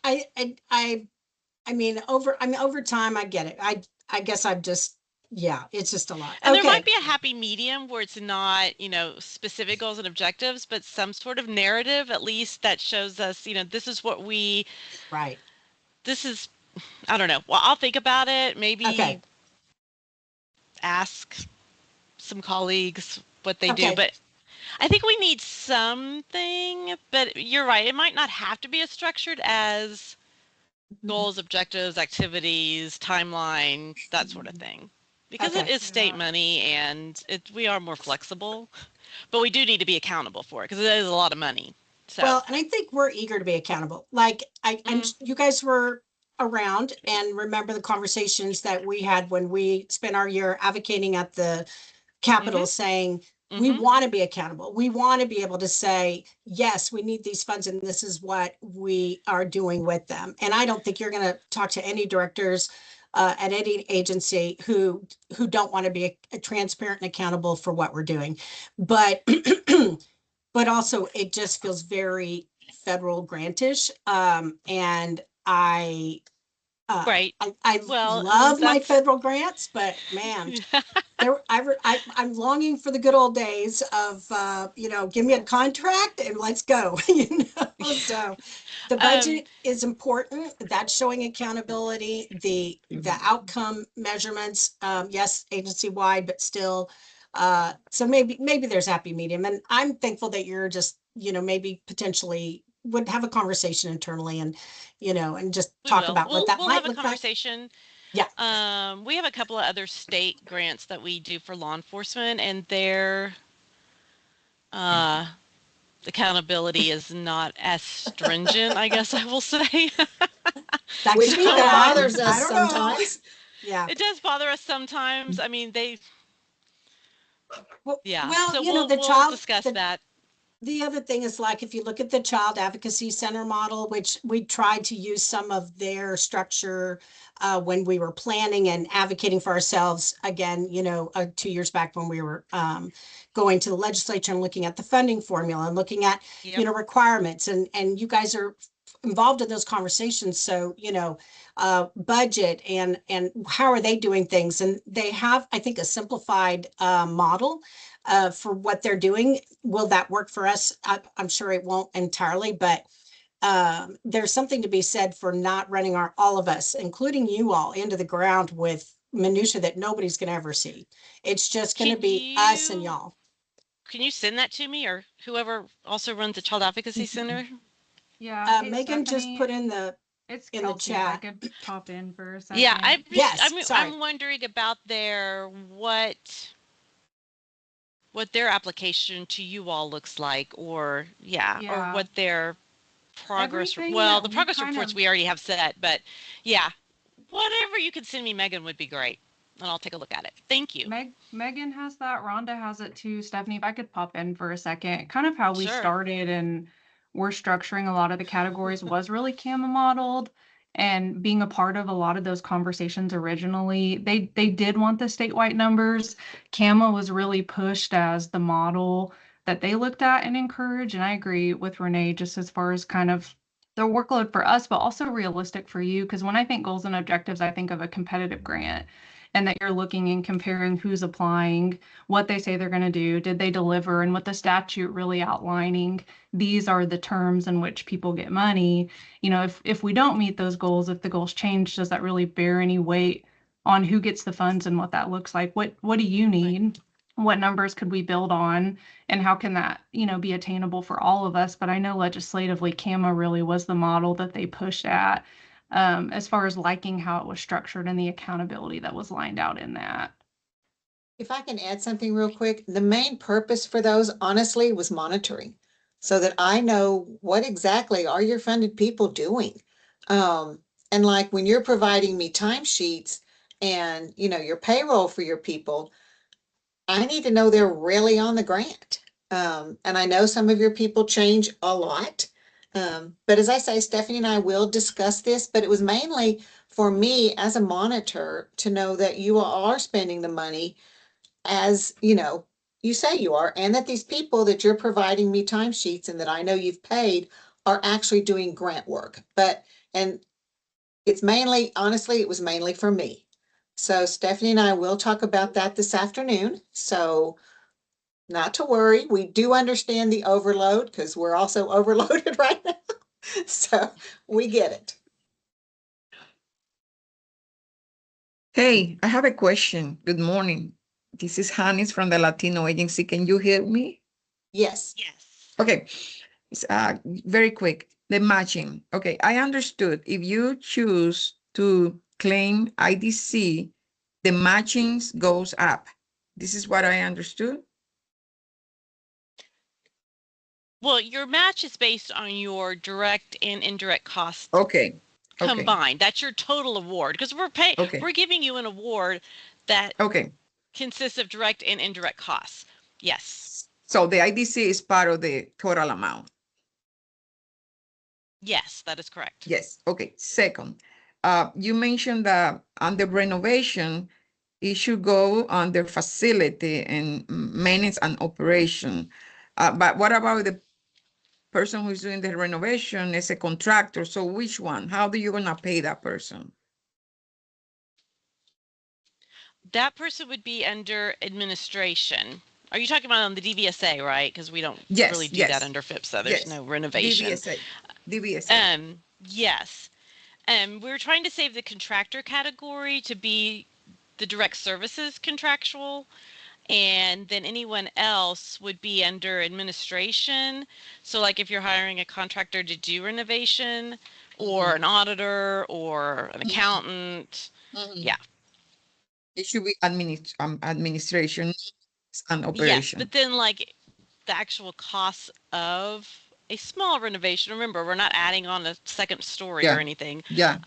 I. I. I. I mean, over time, I get it. I guess I'm just. Yeah, it's just a lot. and there might Okay. be a happy medium where it's not, specific goals and objectives, but some sort of narrative at least that shows us, this is what we, Right. this is, I don't know. Well, I'll think about it. Okay. Maybe ask some colleagues what they do, Okay. but I think we need something, but you're right. It might not have to be as structured as goals, objectives, activities, timeline, that sort of thing. Because it Okay. is state Yeah. money and we are more flexible, but we do need to be accountable for it because it is a lot of money. So, Well, and I think we're eager to be accountable. Like I'm mm, you guys were around and remember the conversations that we had when we spent our year advocating at the Capitol mhm, saying we mhm. want to be accountable. We want to be able to say, yes, we need these funds and this is what we are doing with them. And I don't think you're going to talk to any directors at any agency who don't want to be transparent and accountable for what we're doing. But but also it just feels very federal grantish. And Right. I Well, and love my that's federal grants, but man, I'm longing for the good old days of, give me a contract and let's go, So the um budget is important. That's showing accountability, the outcome measurements, yes, agency wide, but still. So maybe there's happy medium. And I'm thankful that you're just, maybe potentially would have a conversation internally and just we talk will. about what that We'll have might a look like. conversation. Yeah. We have a couple of other state grants that we do for law enforcement, and their uh, accountability is not as stringent, I guess I will say. That could which be kind of bad. bothers I us don't know. sometimes. Yeah. It does bother us sometimes. I mean, Well, yeah. well, So the we'll child, discuss that. the other thing is like if you look at the Child Advocacy Center model, which we tried to use some of their structure when we were planning and advocating for ourselves again, 2 years back when we were going to the legislature and looking at the funding formula and looking at, Yep. requirements and you guys are involved in those conversations. So, budget and how are they doing things? And they have, I think, a simplified model for what they're doing. Will that work for us? I'm sure it won't entirely, but there's something to be said for not running all of us, including you all, into the ground with minutia that nobody's going to ever see. It's just going to Can be us and you y'all. can you send that to me or whoever also runs the Child Advocacy Center? Yeah. Hey, Megan just Stephanie, put in it's the Kelsey. If I chat. could pop in for a Yeah, second. Yes, sorry. I'm wondering about their what what their application to you all looks like, or or Yeah. what their progress. Everything Well, that the we progress kind reports of, we already have set, but yeah, whatever you could send me, Megan, would be great, and I'll take a look at it. Thank you. Megan has that, Rhonda has it too. Stephanie, if I could pop in for a second, kind of how we Sure. started and we're structuring a lot of the categories was really CAMA modeled, and being a part of a lot of those conversations originally. They did want the statewide numbers. CAMA was really pushed as the model that they looked at and encouraged. And I agree with Renee just as far as kind of the workload for us, but also realistic for you. Because when I think goals and objectives, I think of a competitive grant, and that you're looking and comparing who's applying, what they say they're going to do, did they deliver, and what the statute really outlining, these are the terms in which people get money. You know, if we don't meet those goals, if the goals change, does that really bear any weight on who gets the funds and what that looks like? What do you need? What numbers could we build on, and how can that, be attainable for all of us? But I know legislatively, CAMA really was the model that they pushed at, as far as liking how it was structured and the accountability that was lined out in that. If I can add something real quick, the main purpose for those honestly was monitoring, so that I know what exactly are your funded people doing. And like when you're providing me timesheets and your payroll for your people, I need to know they're really on the grant. And I know some of your people change a lot. But as I say, Stephanie and I will discuss this, but it was mainly for me as a monitor to know that you are spending the money as you say you are, and that these people that you're providing me timesheets and that I know you've paid are actually doing grant work. And it's mainly, honestly, it was mainly for me. So Stephanie and I will talk about that this afternoon. So not to worry, we do understand the overload because we're also overloaded right now. So we get it. Hey, I have a question. Good morning. This is Hannes from the Latino Agency. Can you hear me? Yes. Yes. Okay. It's, very quick. The matching. Okay, I understood. If you choose to claim IDC, the matchings goes up. This is what I understood. Well, your match is based on your direct and indirect costs Okay. Okay. combined. That's your total award, because Okay. we're giving you an award that Okay. consists of direct and indirect costs. Yes. So the IDC is part of the total amount. Yes, that is correct. Yes. Okay. Second, you mentioned that under renovation, it should go under facility and maintenance and operation. But what about the person who's doing the renovation is a contractor? So which one? How do you gonna pay that person? That person would be under administration. Are you talking about on the DVSA, right? Because we don't really Yes. do that Yes. under FVPSA. There's Yes. no renovation. DVSA. DVSA. Yes. We're trying to save the contractor category to be the direct services contractual, and then anyone else would be under administration. So like if you're hiring a contractor to do renovation, or an auditor, or an accountant. Yeah. It should be administration and Yes, operation. but then like the actual costs of a small renovation, remember, we're not adding on a second story or anything. Yeah.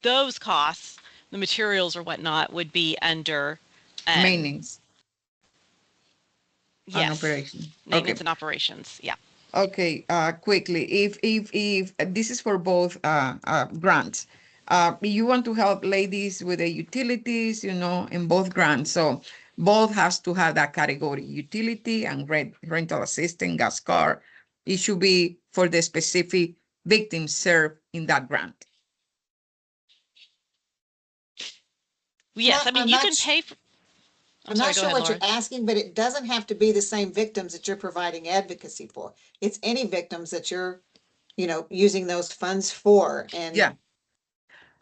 Those costs, the materials or whatnot, would be under Maintenance and yes, operation. maintenance Okay. and operations. Yeah. Okay, quickly, if this is for both grants, you want to help ladies with the utilities, in both grants. So both has to have that category, utility and rental assistance, gas card. It should be for the specific victims served in that grant. Yes, I mean, you not can pay for. I'm sorry, not go sure ahead, what you're Laura. asking, but it doesn't have to be the same victims that you're providing advocacy for. It's any victims that you're, using those funds for. And Yeah.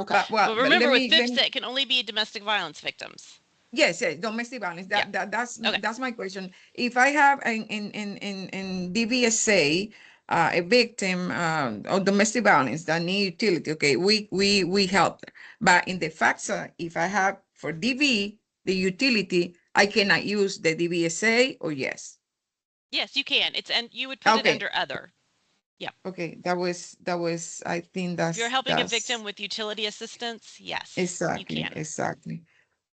okay. But But let remember, with me FVPSA, it can only be domestic violence victims. Yes, domestic violence. Yeah. Okay. That's my question. If I have in DVSA a victim of domestic violence that need utility, okay, we help. But in the FAFSA, if I have for DV the utility, I cannot use the DVSA, or yes? Yes, you can. And you would put it Okay. under other. Okay, that was, I think If you're that's helping a victim with utility assistance, yes, you exactly, can. exactly.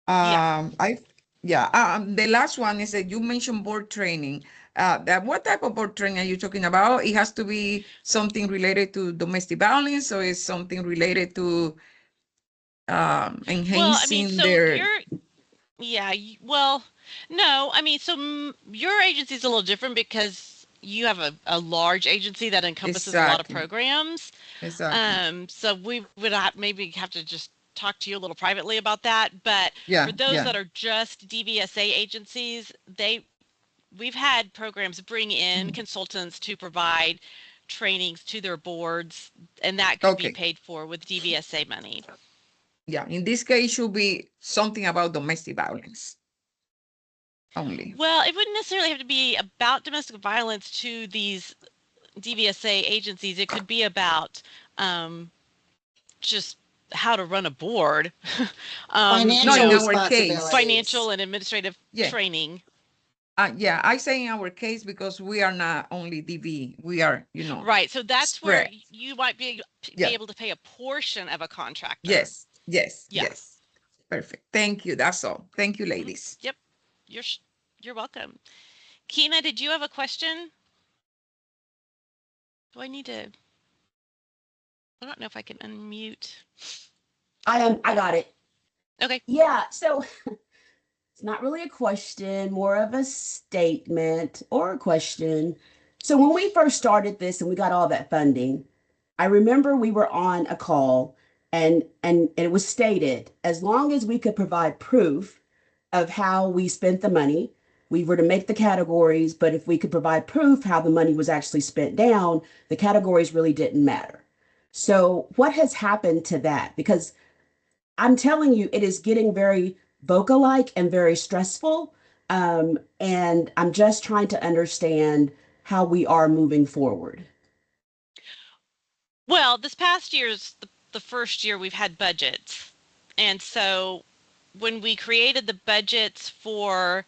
Yeah. I yeah. The last one is that you mentioned board training. That what type of board training are you talking about? It has to be something related to domestic violence, or is something related to Well, I mean, enhancing so their yeah, well, no, I mean, so your agency is a little different because you have a large agency that encompasses a lot of exactly, programs. exactly. So we would maybe have to just talk to you a little privately about that. But Yeah, for those yeah. that are just DVSA agencies, we've had programs bring in Mm. consultants to provide trainings to their boards, and that could be Okay. paid for with DVSA money. Yeah. In this case, should be something about domestic violence only. Well, it wouldn't necessarily have to be about domestic violence to these DVSA agencies. It could be about um, just how to run a board, No, Financial in our case, responsibilities. financial and administrative yeah. training. Yeah, I say in our case because we are not only DV, we are, Right. So that's where spread. you might be Yeah. able to pay a portion of a contractor. Yes, yes, Yeah. yes. Perfect. Thank you. That's all. Thank you, Mhm. ladies. Yep. You're sh- you're welcome. Kina, did you have a question? Do I need to? I don't know if I can unmute. I got it. Okay. Yeah, so it's not really a question, more of a statement or a question. So when we first started this and we got all that funding, I remember we were on a call and it was stated as long as we could provide proof of how we spent the money, we were to make the categories, but if we could provide proof how the money was actually spent down, the categories really didn't matter. So what has happened to that? Because I'm telling you, it is getting very vocal-like and very stressful. And I'm just trying to understand how we are moving forward. Well, this past year's the first year we've had budgets. And so when we created the budgets for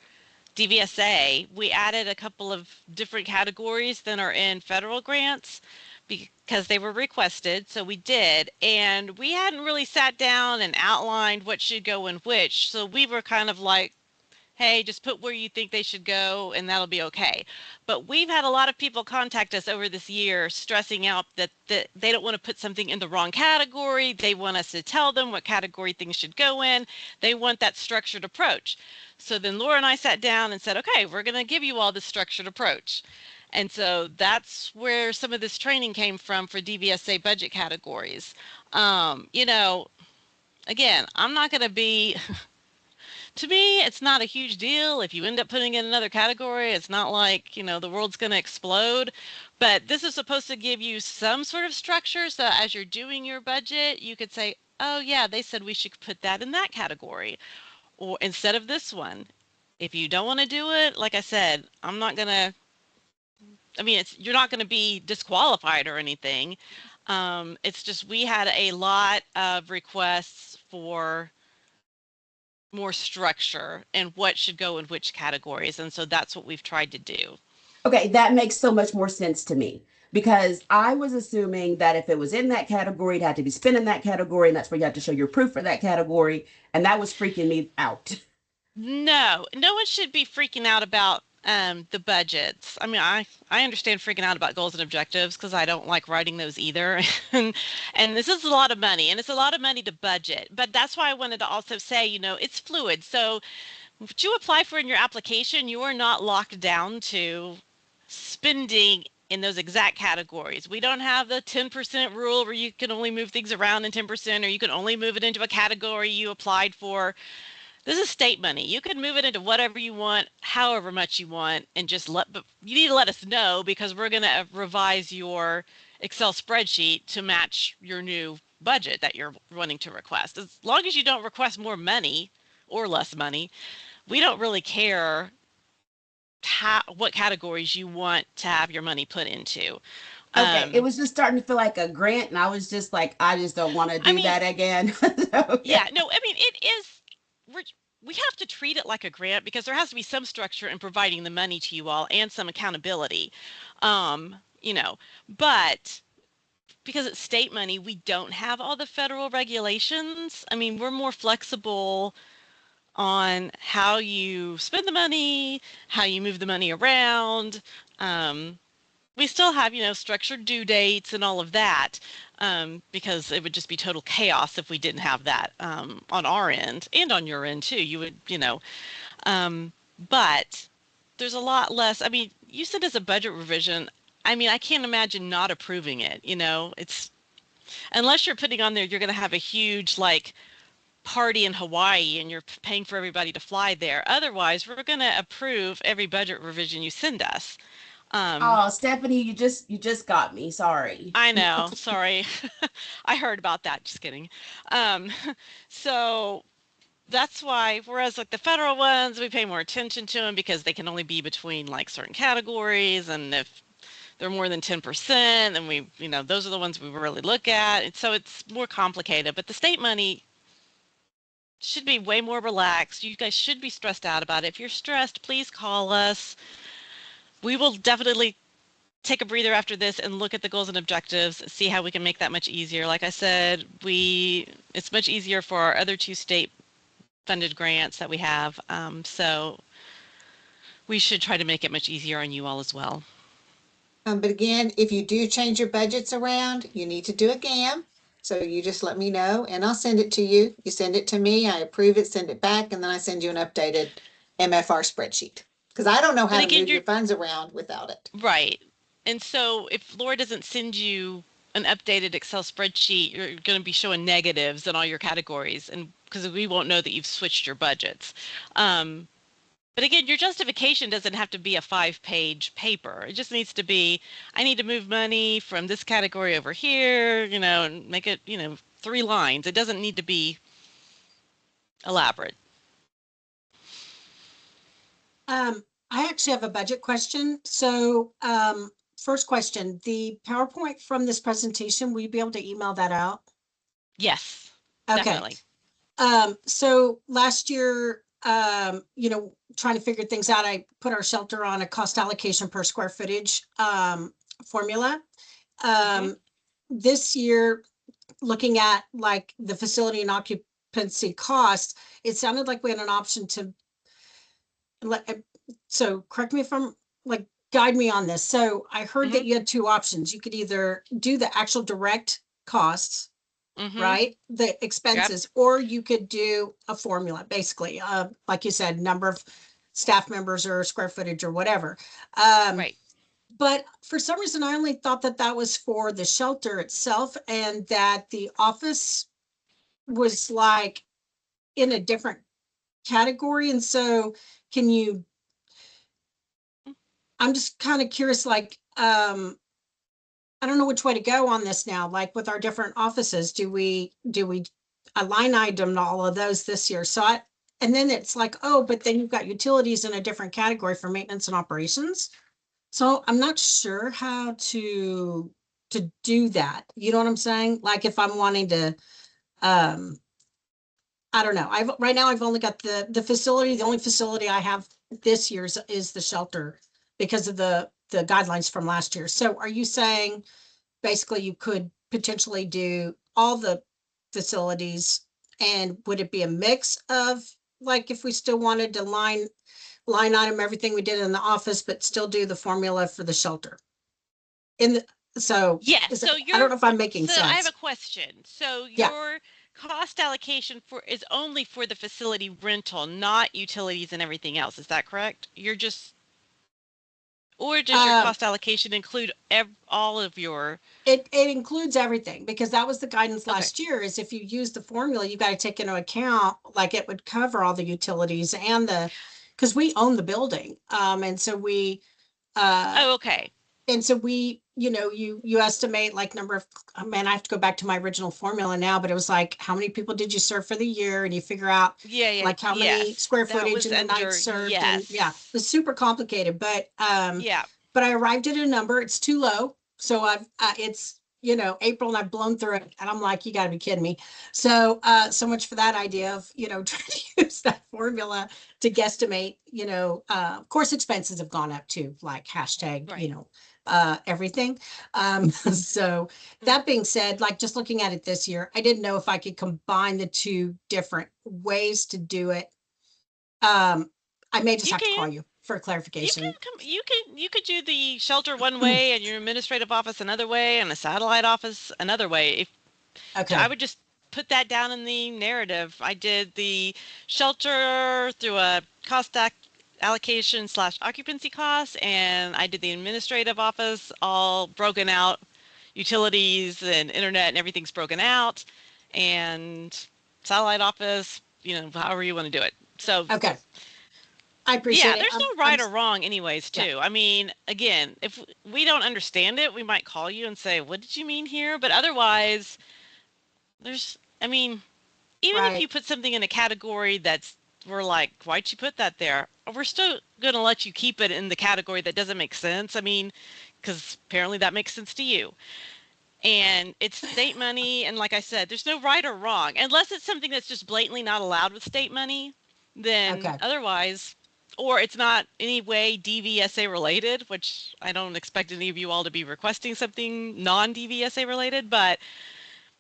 DVSA, we added a couple of different categories than are in federal grants because they were requested. So we did. And we hadn't really sat down and outlined what should go in which. So we were kind of like, hey, just put where you think they should go and that'll be okay. But we've had a lot of people contact us over this year stressing out that they don't want to put something in the wrong category. They want us to tell them what category things should go in. They want that structured approach. So then Laura and I sat down and said, okay, we're going to give you all this structured approach. And so that's where some of this training came from for DVSA budget categories. You know, again, I'm not going to be to me, it's not a huge deal. If you end up putting in another category, it's not like, the world's going to explode. But this is supposed to give you some sort of structure. So as you're doing your budget, you could say, oh, yeah, they said we should put that in that category or instead of this one. If you don't want to do it, like I said, I'm not going to, I mean, you're not going to be disqualified or anything. It's just we had a lot of requests for more structure and what should go in which categories. And so that's what we've tried to do. Okay, that makes so much more sense to me because I was assuming that if it was in that category, it had to be spent in that category, and that's where you have to show your proof for that category. And that was freaking me out. No, no one should be freaking out about the budgets. I mean, I understand freaking out about goals and objectives because I don't like writing those either. And this is a lot of money, and it's a lot of money to budget. But that's why I wanted to also say, it's fluid. So what you apply for in your application, you are not locked down to spending in those exact categories. We don't have the 10% rule where you can only move things around in 10% or you can only move it into a category you applied for. This is state money. You can move it into whatever you want, however much you want, and but you need to let us know because we're going to revise your Excel spreadsheet to match your new budget that you're wanting to request. As long as you don't request more money or less money, we don't really care what categories you want to have your money put into. Okay, it was just starting to feel like a grant, and I was just like, I just don't want to I do mean, that again. yeah, Okay. no, I mean, it is, we have to treat it like a grant because there has to be some structure in providing the money to you all and some accountability. You know, but because it's state money, we don't have all the federal regulations. I mean, we're more flexible on how you spend the money, how you move the money around. We still have, structured due dates and all of that, because it would just be total chaos if we didn't have that on our end and on your end too. You would, but there's a lot less. I mean, you said as a budget revision. I mean, I can't imagine not approving it. It's unless you're putting on there, you're going to have a huge like party in Hawaii and you're paying for everybody to fly there. Otherwise, we're going to approve every budget revision you send us. Oh, Stephanie, you just got me. Sorry. I know. Sorry. I heard about that. Just kidding. Um, so that's why, whereas like the federal ones, we pay more attention to them because they can only be between like certain categories. And if they're more than 10%, then those are the ones we really look at. And so it's more complicated. But the state money should be way more relaxed. You guys should be stressed out about it. If you're stressed, please call us. We will definitely take a breather after this and look at the goals and objectives, see how we can make that much easier. Like I said, it's much easier for our other two state funded grants that we have. So we should try to make it much easier on you all as well. But again, if you do change your budgets around, you need to do a GAM. So you just let me know and I'll send it to you. You send it to me, I approve it, send it back, and then I send you an updated MFR spreadsheet. Because I don't know how And to again, move your funds around without it. right. And so if Laura doesn't send you an updated Excel spreadsheet, you're going to be showing negatives in all your categories, and because we won't know that you've switched your budgets. But again, your justification doesn't have to be a 5-page paper. It just needs to be, I need to move money from this category over here, and make it, 3 lines. It doesn't need to be elaborate. I actually have a budget question. So, first question, the PowerPoint from this presentation, will you be able to email that out? Yes, Okay. definitely. So last year, trying to figure things out, I put our shelter on a cost allocation per square footage, formula. This year, looking at like the facility and occupancy costs, it sounded like we had an option to so correct me if I'm like, guide me on this. So I heard that you had 2 options. You could either do the actual direct costs, right? The expenses, or you could do a formula, basically, like you said, number of staff members or square footage or whatever. Right. But for some reason, I only thought that that was for the shelter itself and that the office was like in a different category. And so I'm just kind of curious, like, I don't know which way to go on this now, like with our different offices, do we a line item all of those this year? And then it's like, oh, but then you've got utilities in a different category for maintenance and operations. So I'm not sure how to do that. You know what I'm saying? Like if I'm wanting to, I don't know. Right now I've only got the facility. The only facility I have this year's is the shelter because of the guidelines from last year. So are you saying basically you could potentially do all the facilities, and would it be a mix of like if we still wanted to line item everything we did in the office, but still do the formula for the shelter? Yes. So I don't know if I'm making sense. I have a question. So your cost allocation is only for the facility rental, not utilities and everything else. Is that correct? Or does your cost allocation include all of your? It includes everything, because that was the guidance last year, is if you use the formula, you got to take into account, like it would cover all the utilities and because we own the building. And so we, okay. And so we, you estimate like number of, I have to go back to my original formula now, but it was like, how many people did you serve for the year? And you figure out like how many square footage in the night served. And it was super complicated, but, but I arrived at a number. It's too low. So April, and I've blown through it, and I'm like, you got to be kidding me. So, so much for that idea of, trying to use that formula to guesstimate. Of course, expenses have gone up too, like hashtag, Right. everything. So that being said, like just looking at it this year, I didn't know if I could combine the two different ways to do it. I may just You have to can. call you for clarification. You could do the shelter one way and your administrative office another way and a satellite office another way. I Okay. would just put that down in the narrative. I did the shelter through a allocation / occupancy cost, and I did the administrative office all broken out, utilities and internet and everything's broken out, and satellite office, however you want to do it. So Okay. I appreciate yeah, it. there's no right or wrong anyways, Yeah. too. I mean, again, if we don't understand it, we might call you and say, what did you mean here? But otherwise, I mean, even if you Right. put something in a category we're like, why'd you put that there? We're still going to let you keep it in the category that doesn't make sense. I mean, because apparently that makes sense to you. And it's state money. And like I said, there's no right or wrong. Unless it's something that's just blatantly not allowed with state money, then Okay. otherwise, or it's not any way DVSA related, which I don't expect any of you all to be requesting something non-DVSA related, but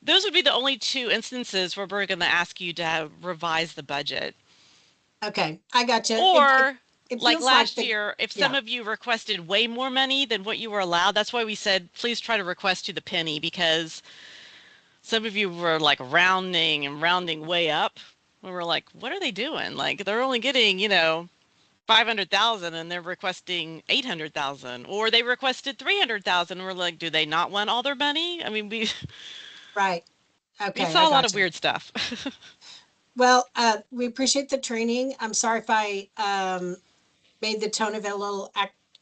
those would be the only two instances where we're going to ask you to revise the budget. Okay. I got you. Or It like feels like last year, if some yeah. of you requested way more money than what you were allowed, that's why we said, please try to request to the penny, because some of you were like rounding and rounding way up. We were like, what are they doing? Like they're only getting, 500,000 and they're requesting 800,000, or they requested 300,000. We're like, do they not want all their money? I mean, Right. we Okay. I saw a lot got of you. weird stuff. Well, we appreciate the training. I'm sorry if I made the tone of it a little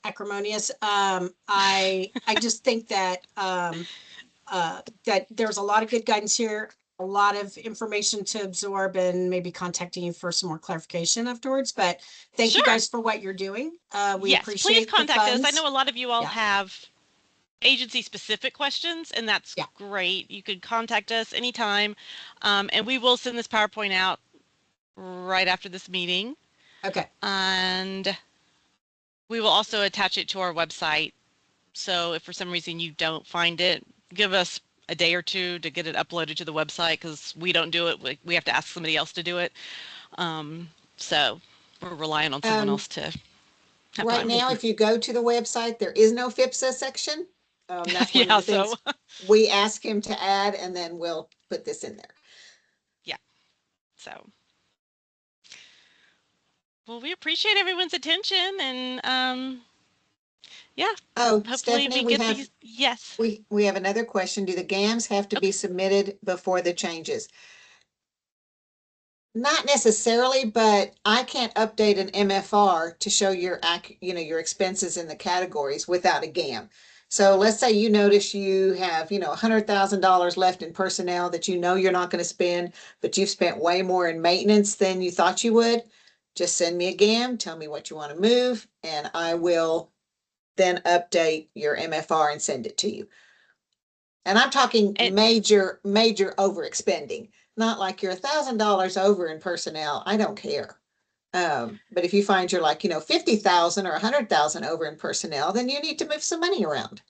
acrimonious. I just think that that there's a lot of good guidance here, a lot of information to absorb, and maybe contacting you for some more clarification afterwards. But thank you Sure. guys for what you're doing. We Yes, please appreciate the contact us. I know funds. a lot of you all Yeah. have agency specific questions, and that's Yeah. great. You could contact us anytime, and we will send this PowerPoint out right after this meeting. Okay. And we will also attach it to our website. So if for some reason you don't find it, give us a day or two to get it uploaded to the website, because we don't do it. We have to ask somebody else to do it. So we're relying on someone else to have Right time. now, if you go to the website, there is no FVPSA section. That's one of Yeah, the things so we ask him to add, and then we'll put this in there. yeah. So well, we appreciate everyone's attention, and yeah, Oh, hopefully Stephanie, we we get have these. Yes. we have another question. Do the GAMs have to be submitted before the changes? Not necessarily, but I can't update an MFR to show your your expenses in the categories without a GAM. So let's say you notice you have, $100,000 left in personnel that you're not going to spend, but you've spent way more in maintenance than you thought you would. Just send me a GAM, tell me what you want to move, and I will then update your MFR and send it to you. And I'm talking And major overexpending, not like you're $1,000 over in personnel. I don't care. But if you find you're like, 50,000 or 100,000 over in personnel, then you need to move some money around.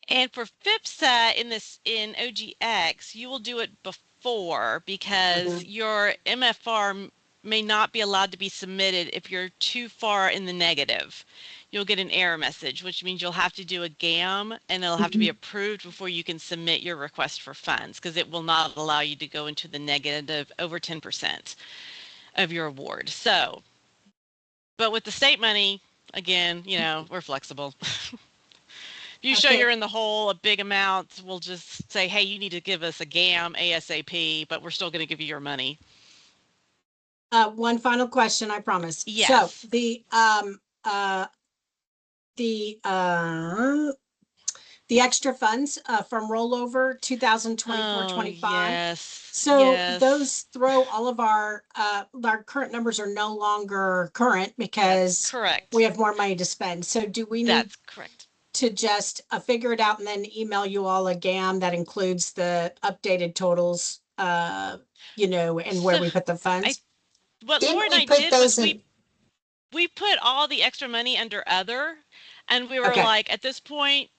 And for FVPSA in OGX, you will do it before, because your MFR may not be allowed to be submitted if you're too far in the negative. You'll get an error message, which means you'll have to do a GAM, and it'll have to be approved before you can submit your request for funds, because it will not allow you to go into the negative over 10% of your award. So, but with the state money, again, we're flexible. If you show Okay. you're in the hole a big amount, we'll just say, hey, you need to give us a GAM ASAP, but we're still going to give you your money. One final question, I promise. Yes. So the extra funds from rollover 2024-25. Yes. So yes. those throw all of our current numbers are no longer current because Correct. we have more money to spend. So do we need That's correct. to just figure it out and then email you all a GAM that includes the updated totals, you know, and where So we put the funds? what Laura Didn't and we I put did was those in? we put all the extra money under other, and we were Okay. like, at this point,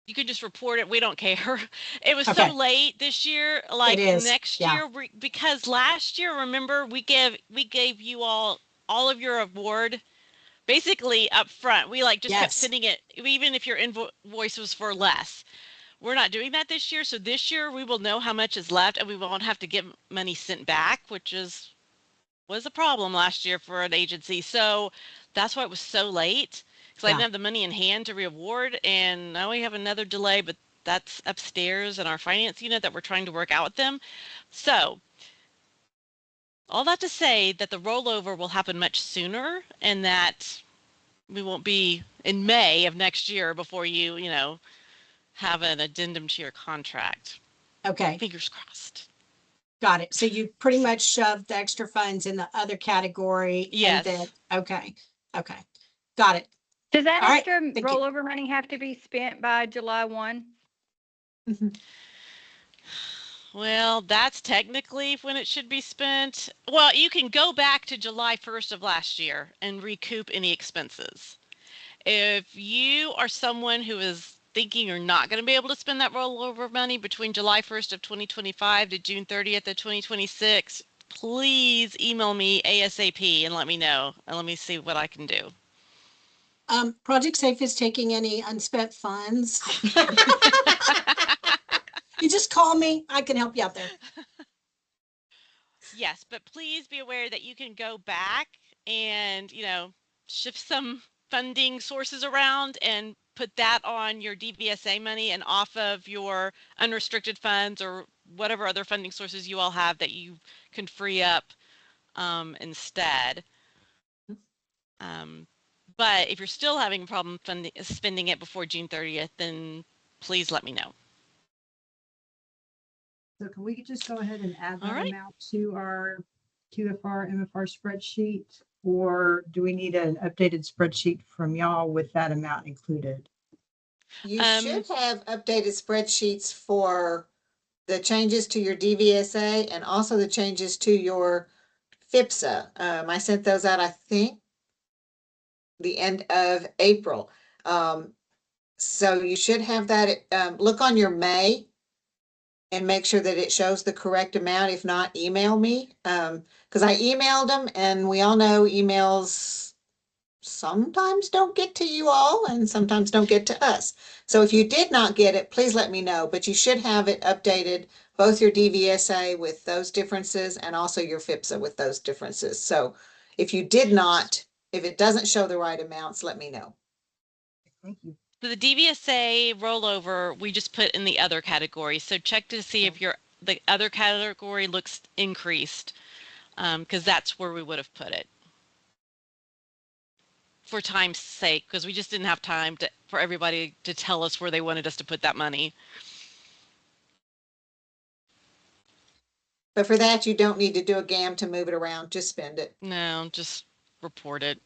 you can just report it. We don't care. It was so Okay. late this year. It Like is. next Yeah. year, because last year, remember, we gave you all of your award basically up front. We like just kept Yes. sending it, even if your invoice was for less. We're not doing that this year. So this year we will know how much is left, and we won't have to get money sent back, which was a problem last year for an agency. So that's why it was so late, because I Yeah. didn't have the money in hand to reward, and now we have another delay, but that's upstairs in our finance unit that we're trying to work out with them. So all that to say that the rollover will happen much sooner, and that we won't be in May of next year before you know, have an addendum to your contract. Okay. Fingers crossed. Got it. So you pretty much shoved the extra funds in the other category. Yes. And then, okay. Okay. Got it. Does that All right, extra thank you. rollover money have to be spent by July 1? Well, that's technically when it should be spent. Well, you can go back to July 1st of last year and recoup any expenses. If you are someone who is thinking you're not going to be able to spend that rollover money between July 1st of 2025 to June 30th of 2026, please email me ASAP and let me know, and let me see what I can do. Project Safe is taking any unspent funds. You just call me. I can help you out there. Yes, but please be aware that you can go back and, you know, shift some funding sources around and put that on your DVSA money and off of your unrestricted funds or whatever other funding sources you all have that you can free up instead. But if you're still having a problem spending it before June 30th, then please let me know. So can we just go ahead and add All that right. amount to our QFR, MFR spreadsheet? Or do we need an updated spreadsheet from y'all with that amount included? You should have updated spreadsheets for the changes to your DVSA and also the changes to your FVPSA. I sent those out, I think, the end of April. So you should have that. Look on your May and make sure that it shows the correct amount. If not, email me. Because I emailed them, and we all know emails sometimes don't get to you all and sometimes don't get to us. So if you did not get it, please let me know. But you should have it updated, both your DVSA with those differences and also your FVPSA with those differences. So if you did not, if it doesn't show the right amounts, let me know. Thank you. So the DVSA rollover, we just put in the other category. So check to see if the other category looks increased, because that's where we would have put it. For time's sake, because we just didn't have time for everybody to tell us where they wanted us to put that money. But for that, you don't need to do a GAM to move it around. Just spend it. No, just report it.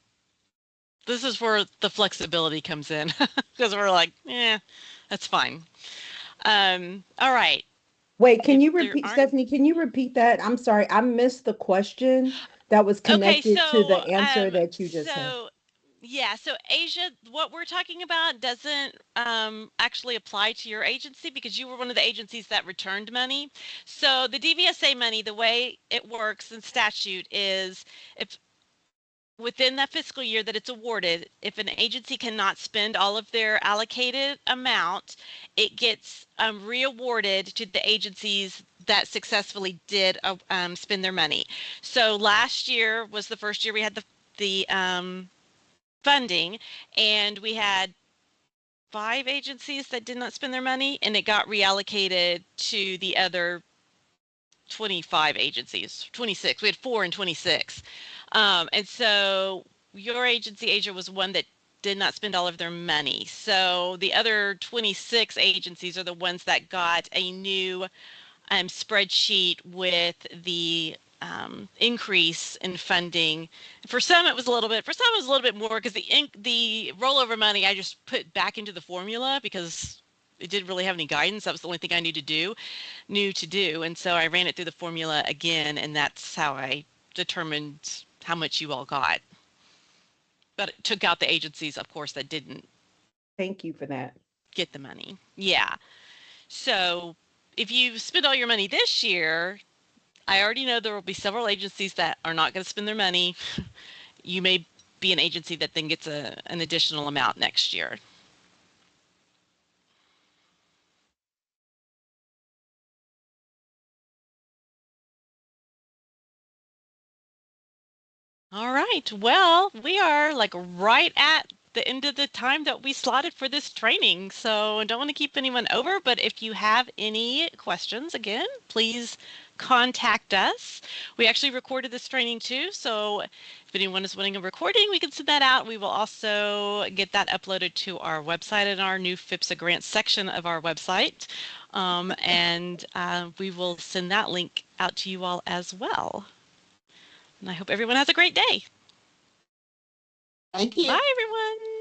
This is where the flexibility comes in, because we're like, that's fine. All right. Wait, can If you there repeat, aren't- Stephanie, can you repeat that? I'm sorry, I missed the question that was Okay, connected to the so answer that you just had. yeah, so Asia, what we're talking about doesn't actually apply to your agency because you were one of the agencies that returned money. So the DVSA money, the way it works in statute is if within that fiscal year that it's awarded, if an agency cannot spend all of their allocated amount, it gets reawarded to the agencies that successfully did spend their money. So last year was the first year we had the funding, and we had 5 agencies that did not spend their money, and it got reallocated to the other 25 agencies, 26. We had 4 and 26. And so your agency, Asia, was one that did not spend all of their money. So the other 26 agencies are the ones that got a new spreadsheet with the increase in funding. For some, it was a little bit. For some, it was a little bit more because the rollover money I just put back into the formula because it didn't really have any guidance. That was the only thing I knew to do, and so I ran it through the formula again, and that's how I determined how much you all got. But it took out the agencies, of course, that didn't Thank you for that. get the money. Yeah. So if you spend all your money this year, I already know there will be several agencies that are not going to spend their money. You may be an agency that then gets an additional amount next year. All right. Well, we are like right at the end of the time that we slotted for this training. So I don't want to keep anyone over, but if you have any questions, again, please contact us. We actually recorded this training too. So if anyone is wanting a recording, we can send that out. We will also get that uploaded to our website in our new FVPSA grants section of our website. And we will send that link out to you all as well. And I hope everyone has a great day. Thank you. Bye, everyone.